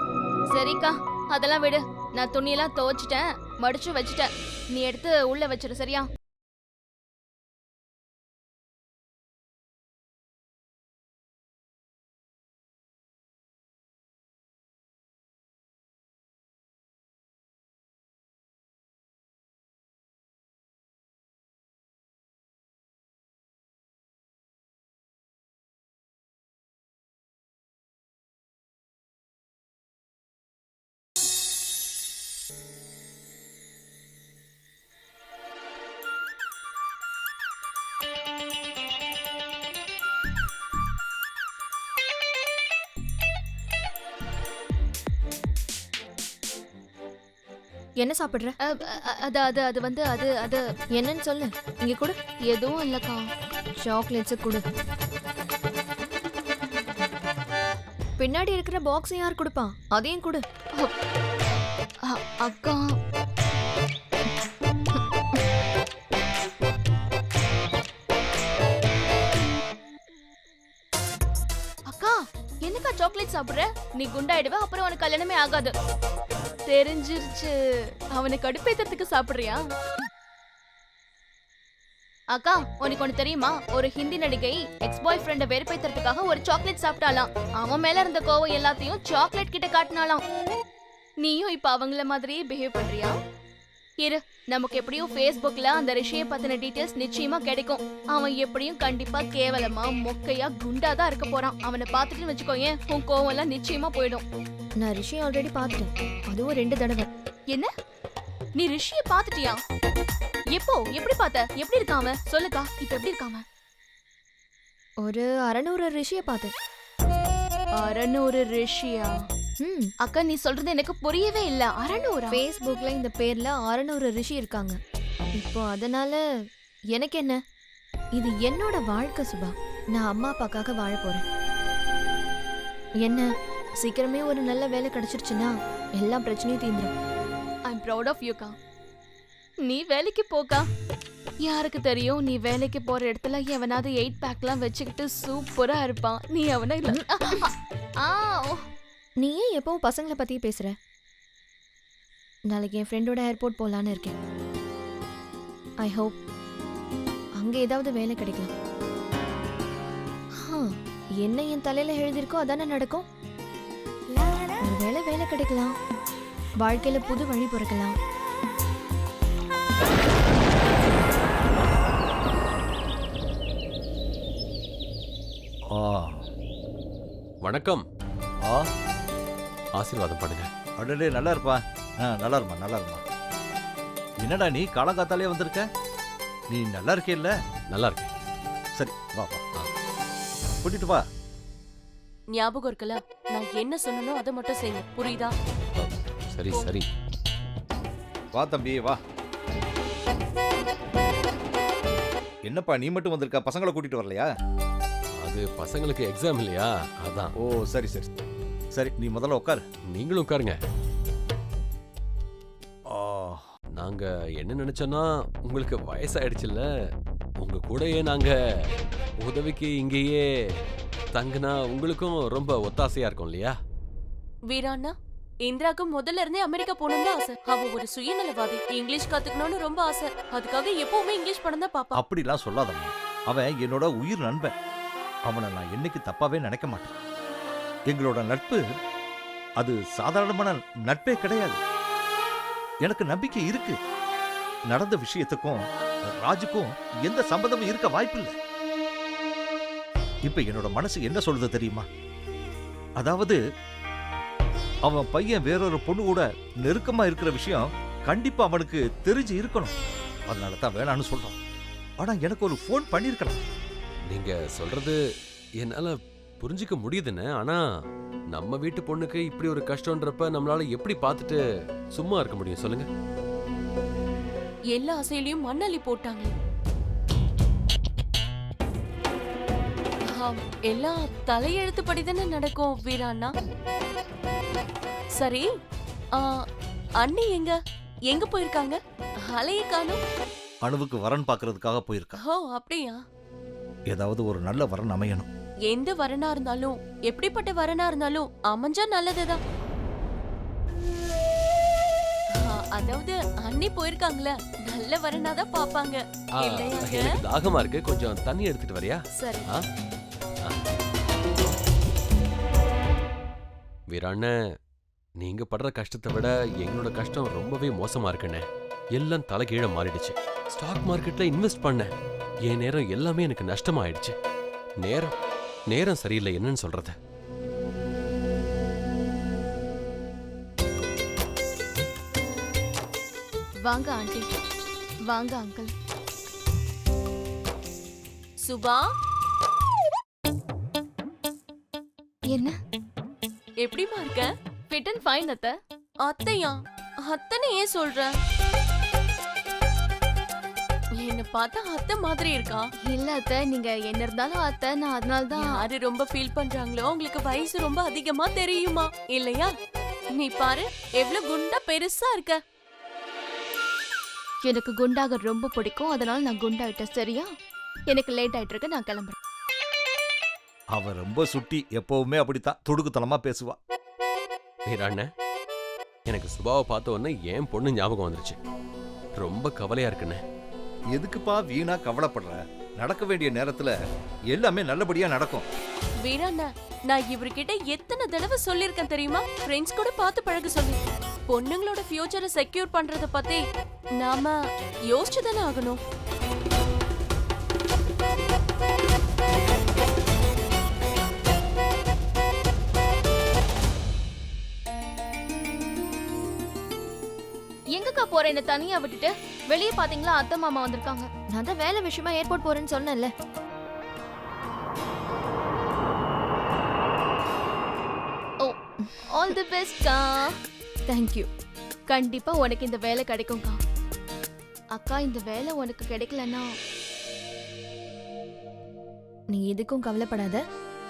சரிக்கா, அதெல்லாம் விடு. நான் துணியெல்லாம் துவைச்சிட்டேன், மடிச்சு வச்சுட்டேன். நீ எடுத்து உள்ள வச்சிரு, சரியா? என்ன சாப்பிடுற? அது அது அது வந்து அது அது என்னன்னு சொல்லு. இங்க கொடு. எதுவும் இல்லக்கா. சாக்லேட்ஸ் கொடு. பின்னாடி இருக்கிற பாக்ஸ் யார் கொடுப்பா? அதையும் கொடு. அக்கா, அக்கா என்னக்கா சாக்லேட் சாப்பிடுற? நீ குண்டாயிடுவ, அப்புறம் உனக்கு கல்யாணமே ஆகாது. தெரிஞ்சிருச்சு. அவனை கடுப்பேத்துறதுக்கு சாப்பிடுறியா? அக்கா, உனக்கு ஒண்ணு தெரியுமா? ஒரு ஹிந்தி நடிகை எக்ஸ் பாய் ஃப்ரெண்ட வெறுப்பேத்துறதுக்காக ஒரு சாக்லேட் சாப்பிட்டாலாம். அவன் மேல இருந்த கோவம் எல்லாத்தையும் சாக்லேட் கிட்ட காட்டினாலாம். நீயும் இப்ப அவங்கள மாதிரியே பிஹேவ் பண்றியா? இரு, நமக்கு எப்படியும் Facebookல அந்த ரிஷியை பத்தின டீடைல்ஸ் நிச்சயமா கிடைக்கும். அவன் எப்படியும் கண்டிப்பா கேவலமா மொக்கையா குண்டாதான் இருக்க போறான். அவனை பார்த்துட்டு வச்சுக்கோயேன், உன் கோவம் எல்லாம் நிச்சயமா போயிடும். நான் ரிஷி ஆல்ரெடி பார்த்துட்டேன், அதுவும் 2 தடவை. என்ன? நீ ரிஷியை பார்த்துட்டியா? எப்போ? எப்படி பார்த்த? எப்படி இருக்காம? சொல்லுக்கா, இப்ப எப்படி இருக்காம? ஒரு 600 ரிஷியை பார்த்தேன். 600 ரிஷியா? அக்கா, நீ சொல்றது எனக்கு புரியவே இல்ல. 600? Facebookல இந்த பேர்ல 600 ரிஷி இருக்காங்க. இப்போ அதனால எனக்கு என்ன? இது என்னோட வாழ்க்கை சுபா. நான் அம்மா அப்பாக்காக வாழ போறேன். என்ன சீக்கிரமே ஒரு நல்ல வேலை கிடைச்சிருச்சுன்னா எல்லா பிரச்சனையும் தீந்துரும். ஐ அம் ப்ரௌட் ஆஃப் யூ கா. நீ வேலைக்கு போக்கா. யாருக்கு தெரியும், நீ வேலைக்கு போற இடத்துல எவனாவது 8 பேக்லாம் வச்சுக்கிட்டு சூப்பரா இருப்பான். நீ அவனை இல்ல. நீ ஏன் எப்பவும் பசங்களை பத்தி பேசுற? நாளைக்கு என் ஃப்ரெண்டோட ஏர்போர்ட் போலான்னு இருக்கேன். ஐ ஹோப் அங்க ஏதாவது வேலை கிடைக்கலாம். என்ன என் தலையில எழுதியிருக்கோ அதானே நடக்கும். ஒருவேளை வேலை கிடைக்கலாம், வாழ்க்கையில புது வழி பிறக்கலாம். வணக்கம். ஆ ஆசீர்வாதம் பண்ணுங்க. அடடே, நல்லா இருப்பா. நல்லா இருமா, நல்லா இருமா. என்னடா நீ காலங்காத்தாலே வந்திருக்க? நீ நல்லா இருக்கேல்ல? நல்லா இருக்கேன். சரி, வா வா. கூட்டிட்டு வா. ஞாபகம் இருக்கல, நான் என்ன சொன்னனோ அதை மட்டும் செய்யுங்க, புரியுதா? சரி சரி. வா தம்பி, வா. என்னப்பா நீ மட்டும் வந்திருக்க, பசங்களை கூட்டிட்டு வரலையா? அது பசங்களுக்கு எக்ஸாம் இல்லையா, அதான். ஓ சரி சரி சரி, நீ முதல்ல உட்காரு. நீங்களும் உட்காருங்க. நாங்க என்ன நினைச்சோன்னா, உங்களுக்கு வயசாயிடுச்சுல்ல, உங்க கூடயே நாங்க உதவிக்கு இங்கேயே தங்குனா உங்களுக்கும் ரொம்ப ஒத்தாசையா இருக்கும் இல்லையா? வீராண்ணா, இந்திராக்கு முதல்ல இருந்தே அமெரிக்கா போகணும்னு ஆசை. அவ ஒரு சுயநலவாதி. இங்கிலீஷ் கத்துக்கணும்னு ரொம்ப ஆசை. அதுக்காக எப்பவுமே இங்கிலீஷ் படம் தான் பாப்பா. அப்படிலாம் சொல்லாதம்மா. அவன் என்னோட உயிர் நண்பன். அவனை நான் என்னைக்கு தப்பாவே நினைக்க மாட்டேன். எங்களோட நட்பு அது சாதாரணமான நட்பே கிடையாது. எனக்கு நம்பிக்கை இருக்கு. நடந்த விஷயத்துக்கும் ராஜுக்கும் எந்த சம்பந்தமும் இருக்க வாய்ப்பில்லை. இப்ப என்னோட மனசு என்ன சொல்லுது தெரியுமா? அதாவது அவன் பையன் வேறொரு பொண்ணு கூட நெருக்கமா இருக்கிற விஷயம் கண்டிப்பா அவனுக்கு தெரிஞ்சு இருக்கணும். அதனால தான் வேணான்னு சொல்றான். ஆனா எனக்கு ஒரு ஃபோன் பண்ணிருக்கலாம். நீங்க சொல்றது என்னால புரிஞ்சுக்க முடியுதுன்னு. ஆனா நம்ம வீட்டு பொண்ணுக்கு இப்படி ஒரு கஷ்டம்ன்றப்ப நம்மளால எப்படி பார்த்துட்டு சும்மா இருக்க முடியும் சொல்லுங்க? எல்லா ஆசையிலையும் மண்ணள்ளி போட்டாங்க. எல்லாம் தலையெழுத்துப்படி தானே நடக்கும் வீராண்ணா. சரி, அண்ணி எங்க எங்க போயிருக்காங்க? அலைய காணோம். அணுவுக்கு வரன் பார்க்கறதுக்காக போயிருக்கா. ஓ அப்படியா? ஏதாவது ஒரு நல்ல வரன் அமையணும். எந்த வரனா இருந்தாலும், எப்படிப்பட்ட வரனா இருந்தாலும் அமைஞ்சா நல்லதுதான். அதாவது அண்ணி போயிருக்காங்களே, நல்ல வரனாதான் பாப்பாங்க. எனக்கு தாகமா இருக்கு, கொஞ்சம் தண்ணி எடுத்துட்டு வரியா? சரி. வீராண்ண, நீங்க படுற கஷ்டத்தை விட எங்களோட கஷ்டம் ரொம்பவே மோசமா இருக்குண்ணே. எல்லாம் தலைகீழ மாறிடுச்சு. ஸ்டாக் மார்க்கெட்ல இன்வெஸ்ட் பண்ணேன். என் நேரம் எல்லாமே எனக்கு நஷ்டமாயிடுச்சு. நேரம் சரியில்லை, என்னன்னு சொல்றது? வாங்க ஆண்டி, வாங்க அங்கிள். சுபா, என்ன எப்படிமா இருக்க? ஃபிட் அண்ட் ஃபைன் அத்தை. அத்தையா? அத்தனை ஏன் சொல்ற? என்ன பார்த்தா அத்தை மாதிரி இருக்கா? இல்ல அத்தை, நீங்க என்ன இருந்தாலும் அத்தை, நான் அதனால தான். யாரு ரொம்ப ஃபீல் பண்றாங்களோ உங்களுக்கு வயசு ரொம்ப அதிகமா தெரியுமா இல்லையா? நீ பாரு, எவ்வளவு குண்டா பெருசா இருக்க. எனக்கு குண்டாக ரொம்ப பிடிக்கும், அதனால நான் குண்டாயிட்டேன். சரியா? எனக்கு லேட் ஆயிட்டு இருக்கு, நான் கிளம்புறேன். அவ ரொம்ப சுட்டி, எப்பவுமே அப்படித்தான் துடுக்குத்தனமா பேசுவா. வீராண்ண, எனக்கு சுபாவை பார்த்த உடனே என் பொண்ணு ஞாபகம் வந்துருச்சு. ரொம்ப கவலையா இருக்குண்ணே. எதுக்குப்பா வீணா கவலைப்படுற? நடக்க வேண்டிய நேரத்துல எல்லாமே நல்லபடியா நடக்கும். வீராண்ணா, நான் இவர்கிட்ட எத்தனை தடவை சொல்லிருக்கேன் தெரியுமா? ஃப்ரெண்ட்ஸ் கூட பார்த்து பழக சொல்லி. பொண்ணுங்களோட ஃபியூச்சரை செக்யூர் பண்றத பத்தி நாம யோசிச்சுதானே ஆகணும். எங்கக்கா போற? என்ன தனியா விட்டுட்டு வெளியே பாத்தீங்களா? அத்தை மாமா வந்திருக்காங்க. நான் தான் வேலை விஷயமா ஏர்போர்ட் போறேன்னு சொன்னேன்ல. ஓ, ஆல் தி பெஸ்ட்க்கா. Thank you. கண்டிப்பா உனக்கு இந்த வேலை கிடைக்கும்க்கா. அக்கா, இந்த வேலை உனக்கு கிடைக்கலன்னா நீ எதுக்கும் கவலைப்படாத,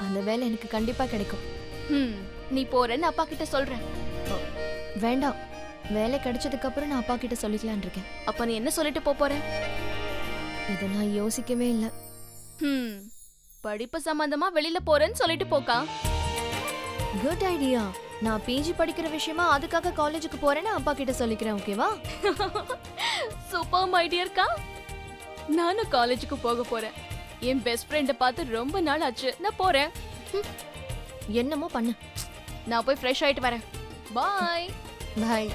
அந்த வேலை எனக்கு கண்டிப்பா கிடைக்கும். நீ போறேன்னு அப்பா கிட்ட சொல்றேன். வேண்டாம், வேலை கிடைச்சதுக்கு அப்புறம் நான் அப்பா கிட்ட சொல்லிக்கலான் இருக்கேன். அப்ப நீ என்ன சொல்லிட்டு போற? இதை நான் யோசிக்கவே இல்லை. படிப்பு சம்பந்தமா வெளியில போறேன்னு சொல்லிட்டு போக்கா. Good idea. நான் பிஜி படிக்கிற விஷயமா அதுக்காக காலேஜுக்கு போறேன்னு அப்பா கிட்ட சொல்லிக்கிறேன். ஓகேவா? சூப்பர் மை டியர்க்கா. நானும் காலேஜுக்கு போக போறேன். என் பெஸ்ட் ஃப்ரெண்ட பார்த்து ரொம்ப நாள் ஆச்சு. நான் போறேன். என்னமோ பண்ணு. நான் போய் ஃப்ரெஷ் ஆயிட்டு வரேன். Bye. Bye.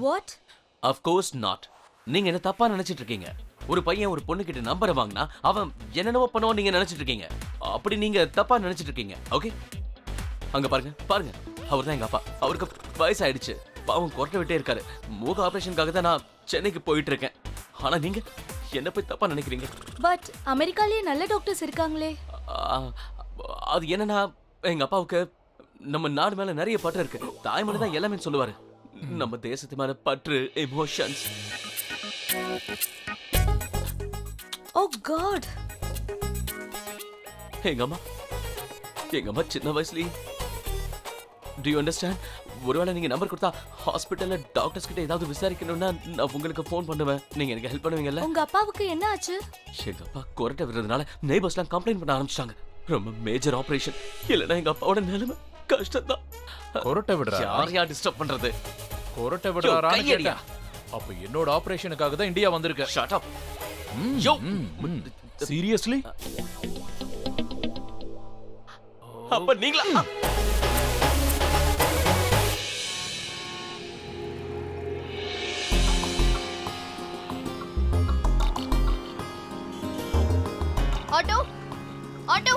What? Of course not. நீங்க என்ன தப்பா நினைச்சிட்டு இருக்கீங்க. ஒரு பையன் ஒரு பொண்ணு கிட்ட நம்பரை வாங்கினா அவன் என்னென்னவோ பண்ணுவான் நீங்க நினைச்சிட்டு இருக்கீங்க. அப்படி நீங்க தப்பா நினைச்சிட்டு இருக்கீங்க. ஓகே, அங்க பாருங்க பாருங்க, அவர் தான் எங்க அப்பா. அவருக்கு வயசாயிடுச்சு, பாவம் கொரட்டை விட்டே இருக்காரு. மூக ஆபரேஷனுக்காக தான் நான் சென்னைக்கு போயிட்டு இருக்கேன். ஆனா நீங்க என்ன போய் தப்பா நினைக்கிறீங்க. பட் அமெரிக்காலயே நல்ல டாக்டர்ஸ் இருக்காங்களே. அது என்னன்னா, எங்க அப்பாவுக்கு நம்ம நாடு மேல நிறைய பற்று இருக்கு. தாய்மொழி தான் எல்லாமே சொல்லுவாரு. நம்ம தேசத்து மேல பற்று, எமோஷன்ஸ். ஓ காட். எங்க அம்மா சின்ன வயசுலயே, டு யூ அண்டர்ஸ்டாண்ட்? ஒருவேளை நீங்க நம்பர் கொடுத்தா ஹாஸ்பிட்டல்ல டாக்டர்ஸ் கிட்ட ஏதாவது விசாரிக்கணும்னா நான் உங்களுக்கு ஃபோன் பண்ணுவேன். நீங்க எனக்கு ஹெல்ப் பண்ணுவீங்கல்ல? உங்க அப்பாவுக்கு என்ன ஆச்சு? எங்க அப்பா கொரட்டை விடுறதுனால நெய்பர்ஸ்லாம் கம்ப்ளைண்ட் பண்ண ஆரம்பிச்சிட்டாங்க. ரொம்ப மேஜர் ஆபரேஷன். இல்லைன்னா எங்க அப்பாவோட நிலைமை கஷ்டம் தான். கொரட்டை விடுறா? யாரையா டிஸ்டர்ப் பண்றது? கொரட்டை விடுறாரான்னு கேட்டேன். அப்ப என்னோட ஆபரேஷனுக்காக தான் இந்தியா வந்திருக்க. Shut up. Yo, seriously? அப்ப நீங்களா? Auto auto.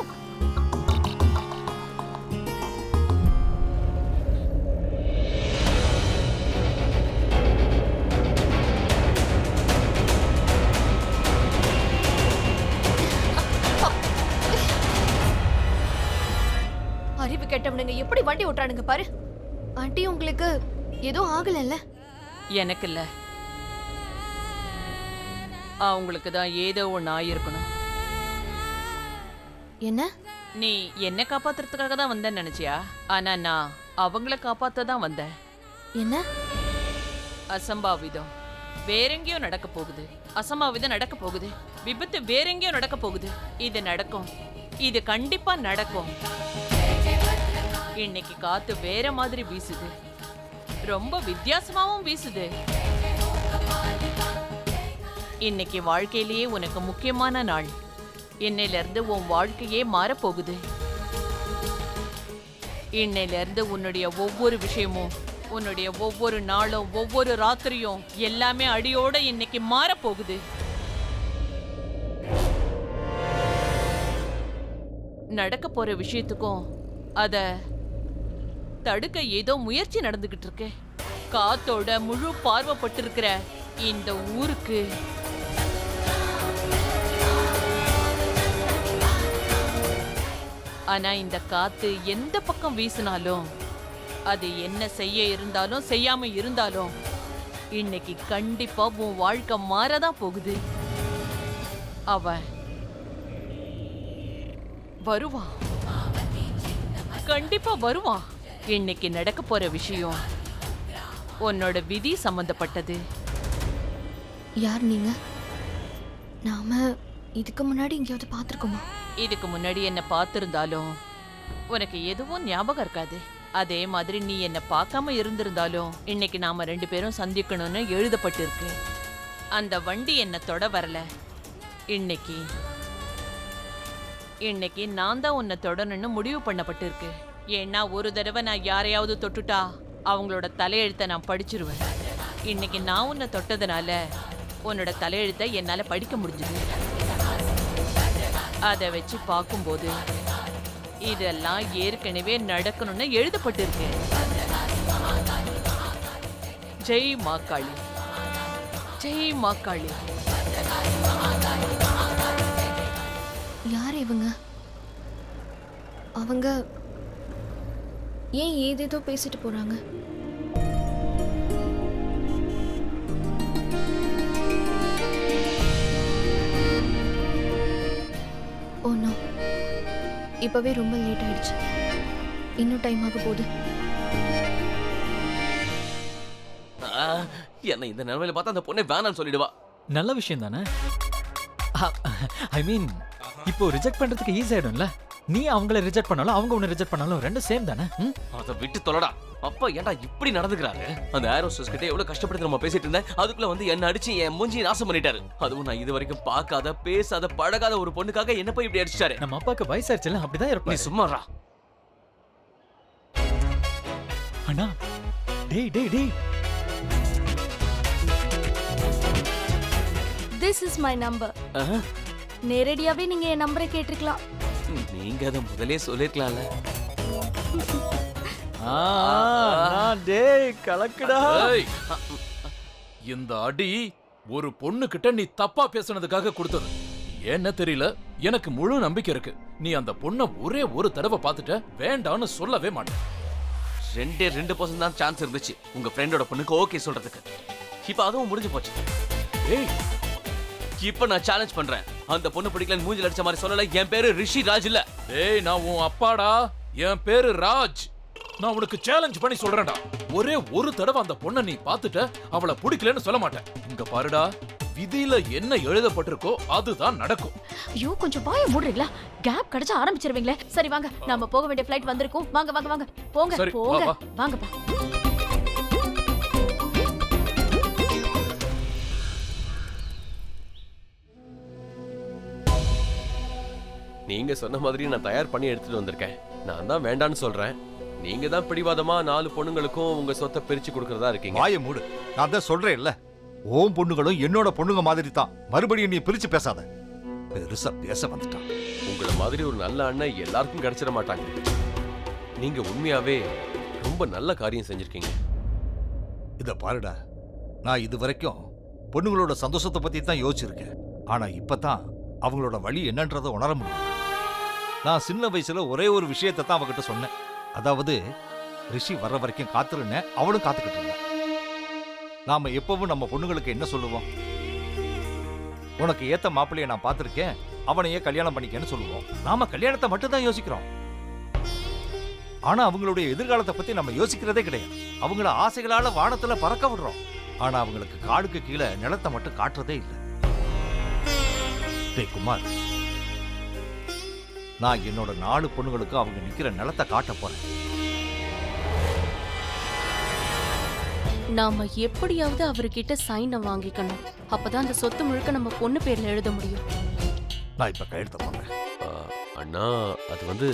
அறிவு கெட்டவனுங்க எப்படி வண்டி ஓட்டுறானுங்க பாரு. ஆண்டி, உங்களுக்கு எதுவும் ஆகலல்ல? எனக்கு இல்ல, அவங்களுக்கு தான் ஏதோ ஒன்று ஆயிருக்கணும். என்ன? நீ என்ன காப்பாத்துறதுக்காக தான் வந்தேன்னு நினைச்சியா? ஆனா நான் அவங்கள காப்பாத்த தான் வந்தேன். என்ன? அசம்பாவிதம் வேறெங்கேயோ நடக்க போகுது. அசம்பாவிதம் நடக்க போகுது. விபத்து வேறெங்கேயோ நடக்க போகுது. இது நடக்கும். இது கண்டிப்பா நடக்கும். இன்னைக்கு காத்து வேற மாதிரி வீசுது. ரொம்ப வித்தியாசமாவும் வீசுது. இன்னைக்கு வாழ்க்கையிலேயே உனக்கு முக்கியமான நாள். இன்னையில இருந்து உன் வாழ்க்கையே மாறப்போகுது. இன்னையில இருந்து உன்னுடைய ஒவ்வொரு விஷயமும், உன்னுடைய ஒவ்வொரு நாளும், ஒவ்வொரு ராத்திரியும் எல்லாமே அடியோட இன்னைக்கு மாறப்போகுது. நடக்க போற விஷயத்துக்கும் அத தடுக்க ஏதோ முயற்சி நடந்துகிட்டு இருக்கு. காத்தோட முழு பார்வைப்பட்டிருக்கிற இந்த ஊருக்கு ஆனா இந்த காத்து எந்த பக்கம் வீசினாலும், அது என்ன செய்ய இருந்தாலும் செய்யாம இருந்தாலும், இன்னைக்கு கண்டிப்பா உன் வாழ்க்கை மாறதான் போகுது. அவன் வருவான், கண்டிப்பா வருவான். இன்னைக்கு நடக்க போற விஷயம் உன்னோட விதி சம்பந்தப்பட்டது. யார் நீங்க? நாம இதுக்கு முன்னாடி எங்கேயாவது பார்த்திருக்கோமா? இதுக்கு முன்னாடி என்ன பார்த்திருந்தாலும் உனக்கு எதுவும் ஞாபகம் இருக்காது. அதே மாதிரி நீ என்ன பார்க்காம இருந்திருந்தாலும் இன்னைக்கு நாம 2 பேரும் சந்திக்கணும்னு எழுதப்பட்டிருக்கு. அந்த வண்டி என்ன தொட வரல. இன்னைக்கு நான் தான் உன்னை தொடணும்னு முடிவு பண்ணப்பட்டிருக்கு. ஏன்னா ஒரு தடவை நான் யாரையாவது தொட்டுட்டா அவங்களோட தலையெழுத்தை நான் படிச்சிருவேன். இன்னைக்கு நான் உன்னை தொட்டதுனால உன்னோட தலையெழுத்தை என்னால படிக்க முடிஞ்சது. அதை வச்சு பார்க்கும்போது இதெல்லாம் ஏற்கனவே நடக்கணும்னு எழுதப்பட்டிருக்கு. ஜெய் மாக்காளி, ஜெய் மாக்காளி. யார் இவங்க? அவங்க ஏன் ஏதேதோ பேசிட்டு போறாங்க? ஓ நோ, இப்பவே ரொம்ப லேட் ஆயிடுச்சு. இன்னும் டைம் ஆக போகுது. என்ன இந்த நிலைமையில பார்த்தா அந்த பொண்ணை வேணான்னு சொல்லிடுவா. நல்ல விஷயம் தானே. ஐ மீன் இப்போ ரிஜெக்ட் பண்றதுக்கு ஈஸி ஆயிடும்ல. நீ அவங்கள ரிஜெக்ட் பண்ணாலும் அவங்க உன்னை ரிஜெக்ட் பண்ணாலும் ரெண்டும் சேம் தானே. அதை விட்டு தொலைடா. அப்பா ஏன்டா இப்படி நடந்துக்கிறாரு? அந்த ஏரோஸ்டஸ் கிட்ட எவ்வளவு கஷ்டப்பட்டு நம்ம பேசிட்டு இருந்தேன், அதுக்குள்ள வந்து என்ன அடிச்சு என் மூஞ்சி நாசம் பண்ணிட்டாரு. அதுவும் நான் இது வரைக்கும் பார்க்காத பேசாத பழகாத ஒரு பொண்ணுக்காக என்ன போய் இப்படி அடிச்சிட்டாரு. நம்ம அப்பாக்கு வயசாச்சுல, அப்படிதான் நீ இருப்பாரு. சும்மாடா. அண்ணா டேய் டேய் டேய், திஸ் இஸ் மை நம்பர். நேரடியாவே நீங்க என் நம்பரை கேட்டிருக்கலாம். நீங்க அதை முதலே சொல்லிருக்கலாம்ல. டேய் கலக்குடா. ஏய், இந்த அடி ஒரு பொண்ணு கிட்ட நீ தப்பா பேசுனதுக்காக கொடுத்தது. ஏன்னு தெரியல, எனக்கு முழு நம்பிக்கை இருக்கு நீ அந்த பொண்ணை ஒரே ஒரு தடவை பார்த்துட்ட, வேண்டான்னு சொல்லவே மாட்டேன். 2% தான் சான்ஸ் இருந்துச்சு உங்க ஃப்ரெண்டோட பொண்ணுக்கு ஓகே சொல்றதுக்கு. இப்ப அதுவும் முடிஞ்சு போச்சு. ஏய், இப்ப நான் சேலஞ்ச் பண்றேன். அந்த பொண்ணு பிடிக்கலன்னு மூஞ்சில அடிச்ச மாதிரி சொல்லல. என் பேரு ரிஷி ராஜ் இல்ல. ஏய், நான் உன் அப்பாடா. என் பேரு ராஜ். நான் உனக்கு சேலஞ்ச் பண்ணி சொல்றேன்டா. ஒரே ஒரு தடவை அந்த பொண்ணை நீ பார்த்துட்ட, அவளை பிடிக்கலன்னு சொல்ல மாட்டேன். இங்க பாருடா, விதியில என்ன எழுதப்பட்டிருக்கோ அதுதான் நடக்கும். ஐயோ கொஞ்சம் வாயை மூடுறீங்களா? கேப் கிடைச்சா ஆரம்பிச்சிருவீங்களே. சரி வாங்க, நாம போக வேண்டிய ஃளைட் வந்திருக்கும். வாங்க வாங்க வாங்க போங்க சரி, வா, போங்க வா. வாங்கப்பா. நீங்க சொன்ன மாதிரி நான் தயார் பண்ணி எடுத்துட்டு வந்திருக்கேன். நான் தான் வேண்டான்னு சொல்றேன். நீங்க தான் பிடிவாதமா 4 பொண்ணுங்களுக்கும் உங்க சொத்தை பிரிச்சு கொடுக்கறதா இருக்கீங்க. வாயை மூடு. நான் தான் சொல்றேன்ல, ஓம் பொண்ணுங்களும் என்னோட பொண்ணுங்க மாதிரி தான். மறுபடியும் நீ பிரிச்சு பேசாத. பெருசா பேச வந்துட்டான். உங்களை மாதிரி ஒரு நல்ல அண்ணன் எல்லாருக்கும் கிடைச்சிட மாட்டாங்க. நீங்க உண்மையாவே ரொம்ப நல்ல காரியம் செஞ்சிருக்கீங்க. இத பாருடா, நான் இது வரைக்கும் பொண்ணுங்களோட சந்தோஷத்தை பத்தி தான் யோசிச்சிருக்கேன். ஆனா இப்பதான் அவங்களோட வழி என்னன்றதை உணர முடியும். நான் சின்ன வயசுல ஒரே ஒரு விஷயத்தை தான் அவகிட்ட சொன்னேன். அதாவது ரிஷி வர்ற வரைக்கும் காத்திருந்தேன். அவளும் காத்துக்கிட்டு இருந்தா. நாம எப்பவும் நம்ம பொண்ணுங்களுக்கு என்ன சொல்லுவோம்? உனக்கு ஏத்த மாப்பிள்ளைய நான் பார்த்திருக்கேன், அவனையே கல்யாணம் பண்ணிக்கன்னு சொல்லுவோம். நாம கல்யாணத்தை மட்டும் தான் யோசிக்கிறோம். ஆனா அவங்களுடைய எதிர்காலத்தை பத்தி நம்ம யோசிக்கிறதே கிடையாது. அவங்கள ஆசைகளால வானத்துல பறக்க விடுறோம். ஆனா அவங்களுக்கு காடுக்கு கீழே நிலத்தை மட்டும் காட்டுறதே இல்லை. டேய் குமார், நான் என்னோட 4 பொண்ணுங்களுக்கு அவங்க நிக்கிற நிலத்தை காட்ட போறேன். நாம எப்படியாவது அவர்கிட்ட சைனை வாங்கிக்கணும். அப்பதான் அந்த சொத்து முழுக்க நம்ம பொண்ணு பேர்ல எழுத முடியும். நான் இப்ப கையெழுத்த போறேன். அண்ணா, அது வந்து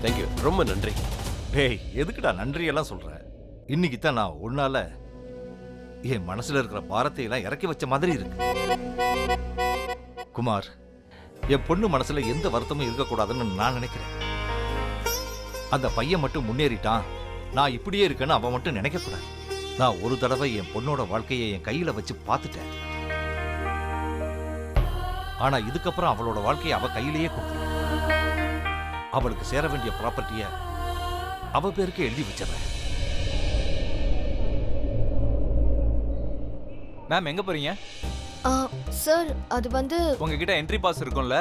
தேங்க்யூ, ரொம்ப நன்றி. டேய், எதுக்குடா நன்றி எல்லாம் சொல்ற? இன்னைக்கு தான் நான் உன்னால என் மனசுல இருக்கிற பாரத்தை எல்லாம் இறக்கி வச்ச மாதிரி இருக்கு. குமார், என் பொண்ணு மனசுல எந்த வருத்தமும் இருக்கக்கூடாதுன்னு நான் நினைக்கிறேன். அந்த பையன் மட்டும் முன்னேறிட்டான், நான் இப்படியே இருக்கேன்னு அவன் மட்டும் நினைக்க கூடாது. நான் ஒரு தடவை என் பொண்ணோட வாழ்க்கையை என் கையில வச்சு பார்த்துட்டேன். ஆனா இதுக்கப்புறம் அவளோட வாழ்க்கையை அவ கையிலேயே கொடுத்து அவளுக்கு சேர வேண்டிய ப்ராப்பர்ட்டிய அவ பேருக்கு எழுதி வச்சிடறேன். மேம் எங்க போறீங்க? சார், அது வந்து உங்ககிட்ட என்ட்ரி பாஸ் இருக்கும்ல?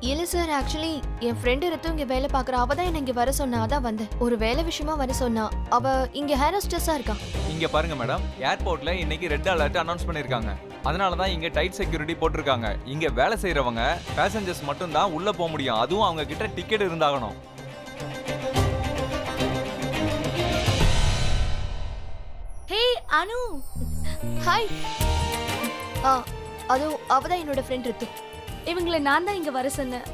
இல்ல சார், ஆக்சுவலி என் ஃப்ரெண்டு ரத்து இங்க வேலை பாக்குறா. அவ தான் என்ன இங்க வர சொன்னா. அதான் வந்தேன். ஒரு வேலை விஷயமா வர சொன்னா. அவ இங்க ஹேர் ஹோஸ்டஸா இருக்கா. இங்க பாருங்க மேடம், ஏர்போர்ட்ல இன்னைக்கு ரெட் அலர்ட் அனௌன்ஸ் பண்ணிருக்காங்க. அதனால தான் இங்க டைட் செக்யூரிட்டி போட்டிருக்காங்க. இங்க வேலை செய்யறவங்க பேசஞ்சர்ஸ் மட்டும் தான் உள்ள போக முடியும். அதுவும் அவங்க கிட்ட டிக்கெட் இருந்தாகணும். ஹே அனு. ஹாய். அது அவதான் என்னோட ஃப்ரெண்ட் ரத்து. இவங்களை நான் தான் இங்க வர சொன்னேன்.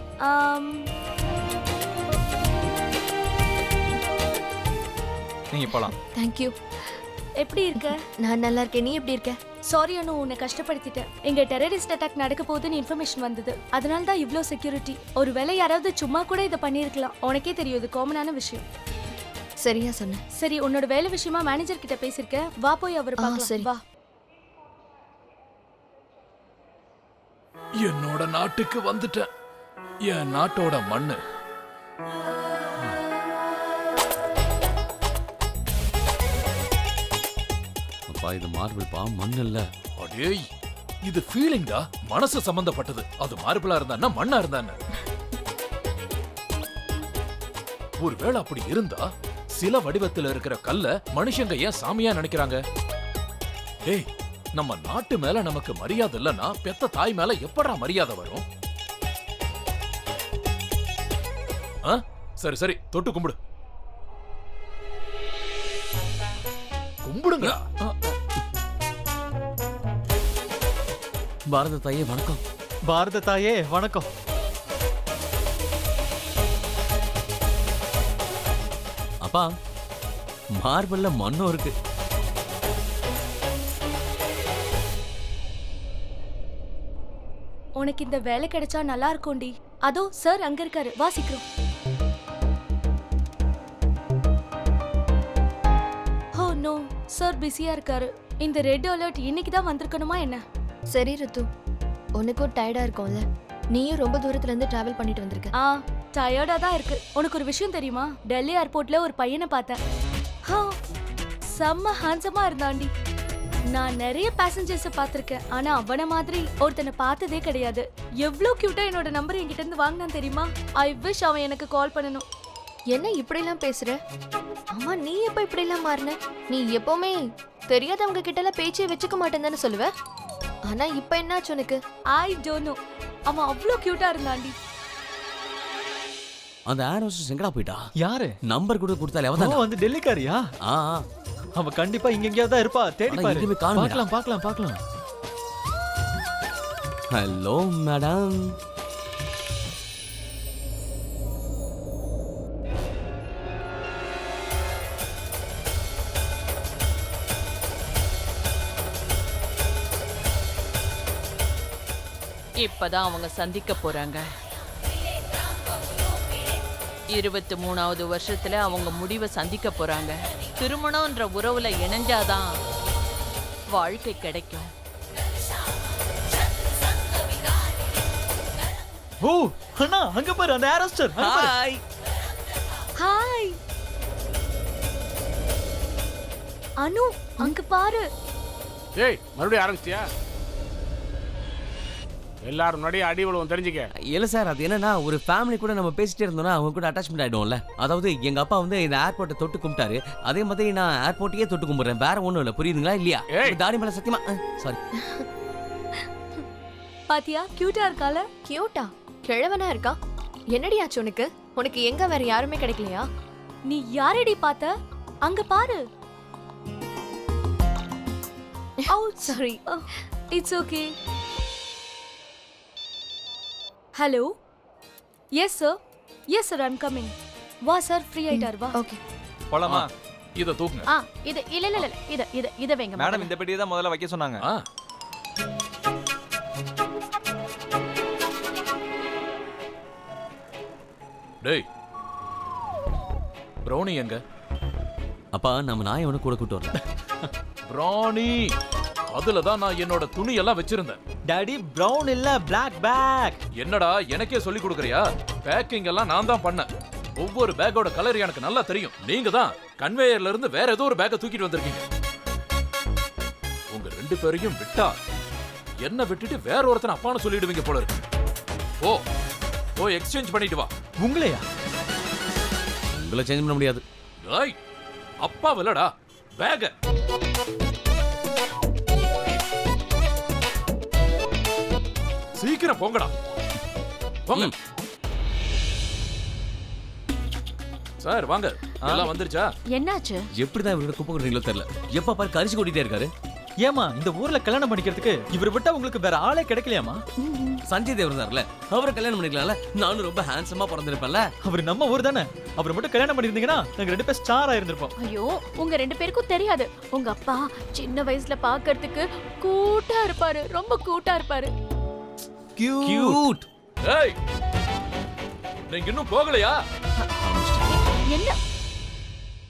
நீங்க போலாம். தேங்க்யூ. எப்படி இருக்க? நான் நல்லா இருக்கேன். நீ எப்படி இருக்க? சாரி அனு, உன்னை கஷ்டப்படுத்திட்டேன். இங்க டெரரிஸ்ட் அட்டாக் நடக்க போகுதுன்னு இன்ஃபர்மேஷன் வந்தது. அதனால தான் இவ்ளோ செக்யூரிட்டி. ஒருவேளை யாராவது சும்மா கூட இதை பண்ணியிருக்கலாம். உனக்கே தெரியும், இது காமனான விஷயம். சரியா சொன்ன. சரி, உன்னோட வேலை விஷயமா மேனேஜர் கிட்ட பேசிருக்க. வா போய் அவர் பார்க்கலாம். சரி. வா. என்னோட நாட்டுக்கு வந்துட்டேன். என் நாட்டோட மண்ணு. அப்பா இது மார்பிள் பா, மண் இல்ல. அடேய், இது ஃபீலிங்டா, மனசு சம்பந்தப்பட்டது. அது மார்பிளா இருந்தா மண்ணா இருந்தா ஒருவேளை அப்படி இருந்தா சில வடிவத்துல இருக்கிற கல்ல மனுஷங்க ஏன் சாமியா நினைக்கிறாங்க? டேய், நம்ம நாட்டு மேல நமக்கு மரியாதை இல்லைன்னா பெத்த தாய் மேல எப்படா மரியாதை வரும்? சரி சரி, தொட்டு கும்பிடு. கும்பிடுங்க. பாரத தாயே வணக்கம். பாரத தாயே வணக்கம். அப்பா, மார்பிள்ல மண்ணும் இருக்கு. உனக்கு இந்த வேலை கிடைச்சா நல்லா இருக்கும்டி. அதோ சார் அங்க இருக்காரு, வா சீக்கிரம். ஓ நோ, சார் பிஸியா இருக்காரு. இந்த ரெட் அலர்ட் இன்னைக்கு தான் வந்திருக்கணுமா என்ன? சரி ரித்து, உனக்கும் டயர்டா இருக்கும்ல, நீயும் ரொம்ப தூரத்துல இருந்து டிராவல் பண்ணிட்டு வந்திருக்க. டயர்டா தான் இருக்கு. உனக்கு ஒரு விஷயம் தெரியுமா? டெல்லி ஏர்போர்ட்ல ஒரு பையனை பார்த்தேன். செம்ம ஹேண்ட்ஸமா இருந்தாண்டி. நான் நிறைய பேசஞ்சர்ஸை பார்த்திருக்கேன், ஆனா அவன மாதிரி ஒருத்தனை பார்த்ததே கிடையாது. எவ்வளவு கியூட்டா என்னோட நம்பர் என்கிட்ட இருந்து வாங்கினான் தெரியுமா? ஐ விஷ் அவன் எனக்கு கால் பண்ணணும். என்ன இப்படி எல்லாம் பேசுற? ஆமா, நீ எப்ப இப்படி எல்லாம் மாறின? நீ எப்பவுமே தெரியாதவங்க கிட்ட எல்லாம் பேச்சே வச்சுக்க மாட்டேன்னு சொல்லுவ. ஆனா இப்ப என்னாச்சு உனக்கு? I don't know. அவன் அவ்வளவு கியூட்டா இருந்தாண்டி. அந்த ஏர் ஹோஸ்டஸ் எங்கடா போயிட்டா? யாரு? நம்பர் கூட கொடுத்தாலே அவதான். வந்து டெல்லிக்காரியா? அவ கண்டிப்பா இங்க எங்கேயாவது தான் இருப்பா. தேடி பாரு. பார்க்கலாம் பார்க்கலாம் பார்க்கலாம். Hello madam. இப்பதான் அவங்க சந்திக்க போறாங்க. 23வது வருஷத்துல அவங்க முடிவை சந்திக்க போறாங்க. திருமணம்ன்ற உறவுல இணைஞ்சாதான் வாழ்க்கை கிடைக்கும். ஓ அண்ணா, அங்க பாரு அந்த ஏர் ஹோஸ்டர். ஹாய் ஹாய் அனு, அங்க பாரு. ஏய், மறுபடியும் ஆரம்பிச்சியா? எல்லாரும் முன்னாடி அடி விழுவும், தெரிஞ்சுக்க. இல்ல சார், அது என்னன்னா ஒரு ஃபேமிலி கூட நம்ம பேசிட்டே இருந்தோம்னா அவங்க கூட அட்டாச்மெண்ட் ஆயிடும்ல. அதாவது எங்க அப்பா வந்து இந்த ஏர்போர்ட்டை தொட்டு கும்பிட்டாரு, அதே மாதிரி நான் ஏர்போர்ட்டையே தொட்டு கும்பிடுறேன். வேற ஒண்ணும் இல்ல, புரியுதுங்களா இல்லையா? தாடி மேல சத்தியமா சாரி. பாத்தியா, கியூட்டா இருக்கால? கியூட்டா? கிழவனா இருக்கா? என்னடி ஆச்சு உனக்கு? உனக்கு எங்க வேற யாருமே கிடைக்கலையா? நீ யாரடி பார்த்த? அங்க பாரு. Oh, sorry. It's okay. Hello. Yes sir. Yes sir, I'm coming. வா சார், ஃப்ரீ ஆயிட்டார், வா. ஓகே. போலாமா? இத தூக்குங்க. இது இல்ல இத வைங்க. மேடம் இந்த பெட்டியை தான் முதல்ல வைக்க சொன்னாங்க. டேய், ப்ரௌனி எங்க? அப்பா, நம்ம நாயை ஒன்று கூட கூட்டு வரல. ப்ரௌனி, அதுல தான் நான் என்னோட துணி எல்லாம் வச்சிருந்தேன். டாடி, பிரவுன் இல்ல, பிளாக் பேக். என்னடா எனக்கே சொல்லி கொடுக்கறியா? பேக்கிங் எல்லாம் நான் தான் பண்ணேன். ஒவ்வொரு பேக்கோட கலர் எனக்கு நல்லா தெரியும். நீங்க தான் கன்வேயர்ல இருந்து வேற ஏதோ ஒரு பேக்கை தூக்கிட்டு வந்திருக்கீங்க. உங்க ரெண்டு பேரையும் விட்டா என்ன விட்டுட்டு வேற ஒருத்தனை அப்பான்னு சொல்லிடுவீங்க போல இருக்கு. ஓ ஓ, எக்ஸ்சேஞ்ச் பண்ணிட்டு வா. உங்களையா? உங்களை சேஞ்ச் பண்ண முடியாது. டேய், அப்பா இல்லடா, பேக். சீக்கிரம் போங்கடா, போங்க. சார் வாங்க, எல்லாம் வந்துருச்சா? என்னாச்சு? எப்படிதான் இவரோட குப்பை கொட்டுறீங்களோ தெரியல. எப்ப பாரு கரிசி கொட்டிட்டே இருக்காரு. ஏமா, இந்த ஊர்ல கல்யாணம் பண்ணிக்கிறதுக்கு இவரை விட்டா உங்களுக்கு வேற ஆளே கிடைக்கலையாமா? சஞ்சய் தேவர் இருந்தார்ல, அவரை கல்யாணம் பண்ணிக்கலாம்ல. நானும் ரொம்ப ஹேண்ட்ஸமா பிறந்திருப்பேன்ல. அவர் நம்ம ஊர் தானே. அவரை மட்டும் கல்யாணம் பண்ணிருந்தீங்கன்னா நாங்க ரெண்டு பேர் ஸ்டார் ஆயிருந்திருப்போம். ஐயோ, உங்க ரெண்டு பேருக்கும் தெரியாது. உங்க அப்பா சின்ன வயசுல பாக்கிறதுக்கு கூட்டா இருப்பாரு, ரொம்ப கூட்டா இருப்பாரு. கியூட். ஏய், நீங்க இன்னும் போகலையா? என்ன?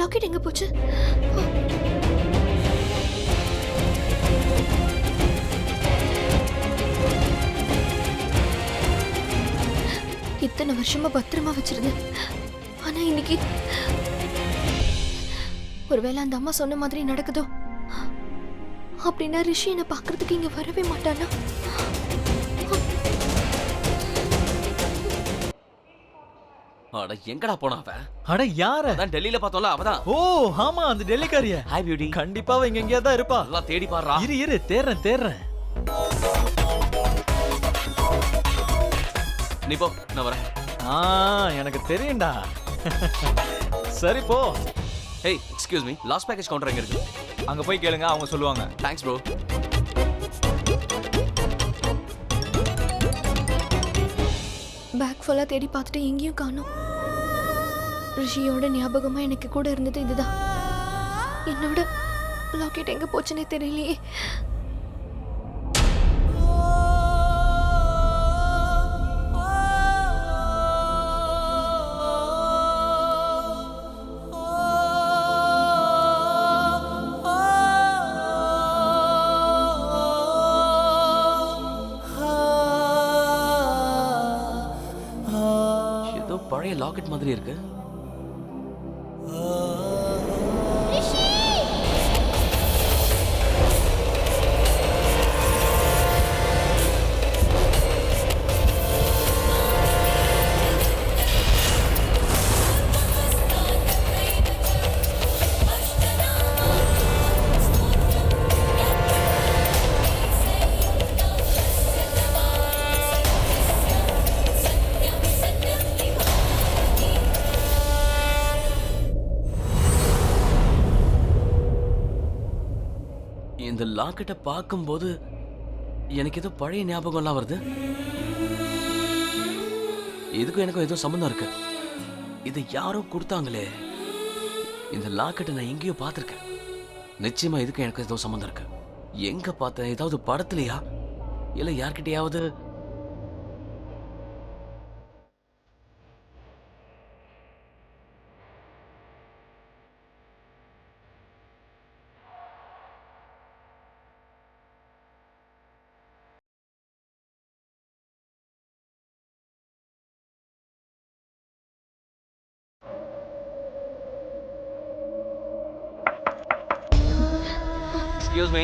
லாக்கெட் எங்க போச்சு? இத்தனை வருஷமா பத்திரமா வச்சிருந்தேன். ஆனா இன்னைக்கு ஒருவேளை அந்த அம்மா சொன்ன மாதிரி நடக்குதோ? அப்படின்னா ரிஷி என்னை பார்க்கறதுக்கு இங்க வரவே மாட்டானா? அட எங்கடா போனா அவன்? அட யார? அதான் டெல்லியில பார்த்தோம்ல அவதான். ஓ ஆமா, அந்த டெல்லிக்காரிய. Hi beauty. கண்டிப்பா அவ இங்க எங்கேயா தான் இருப்பா. நல்லா தேடி பாருடா. இரு தேடுறேன். நீ போ, நான் வரேன். எனக்கு தெரியும்டா. சரி போ. Hey excuse me, lost baggage counter எங்க இருக்கு? அங்க போய் கேளுங்க, அவங்க சொல்லுவாங்க. Thanks bro. பேக் ஃபுல்லா தேடி பார்த்துட்டு எங்கேயும் காணோம். ரிஷியோட ஞாபகமா எனக்கு கூட இருந்தது இதுதான். என்னோட லாக்கெட் எங்க போச்சுன்னே தெரியலையே. பழைய லாக்கெட் மாதிரி இருக்கு. இந்த லாக்கெட்டை பார்க்கும்போது எனக்கு ஏதோ பழைய ஞாபகம்லாம் வருது. இதுக்கும் எனக்கும் ஏதோ சம்பந்தம் இருக்கு. இதை யாரோ கொடுத்தாங்களே. இந்த லாக்கெட்டை நான் எங்கேயோ பார்த்துருக்கேன். நிச்சயமா இதுக்கும் எனக்கு ஏதோ சம்பந்தம் இருக்கு. எங்க பார்த்தேன்? ஏதாவது படத்துலயா இல்ல யார்கிட்டயாவது? Excuse me.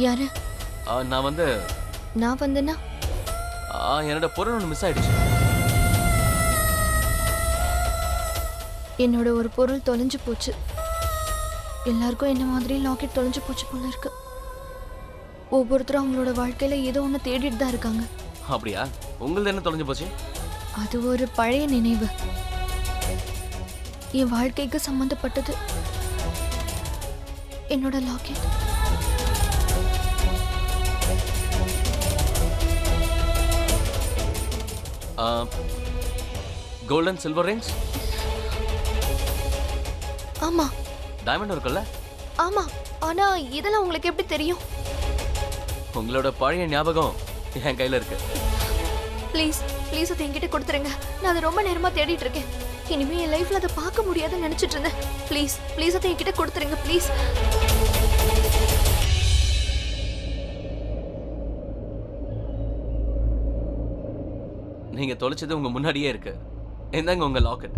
யாரு? நான் வந்தேன்னா என்னோட பொருள் ஒன்று மிஸ் ஆயிடுச்சு. என்னோட ஒரு பொருள் தொலைஞ்சு போச்சு. எல்லாருக்கும் என்ன மாதிரி லாக்கெட் தொலைஞ்சு போச்சு போல இருக்கு. ஒவ்வொருத்தரும் அவங்களோட வாழ்க்கையில ஏதோ ஒன்று தேடிட்டு தான் இருக்காங்க. அப்படியா? உங்களது என்ன தொலைஞ்சு போச்சு? அது ஒரு பழைய நினைவு. என் வாழ்க்கைக்கு சம்பந்தப்பட்டது. என்னோட லாக்கெட். Golden silver rings. ஆமா. டைமண்ட் இருக்குல்ல? ஆமா. ஆனா இதெல்லாம் உங்களுக்கு எப்படி தெரியும்? உங்களோட பழைய ஞாபகம் என் கையில இருக்கு. ப்ளீஸ் ப்ளீஸ் அதை என்கிட்ட கொடுத்துருங்க. நான் அதை ரொம்ப நேரமா தேடிட்டு இருக்கேன். இனிமே என் லைஃப்ல அதை பார்க்க முடியாதுன்னு நினைச்சிட்டு இருந்தேன். ப்ளீஸ் ப்ளீஸ் அதை என்கிட்ட கொடுத்துருங்க ப்ளீஸ். நீங்க தொலைச்சது உங்க முன்னாடியே இருக்கு. இந்தாங்க உங்க locket.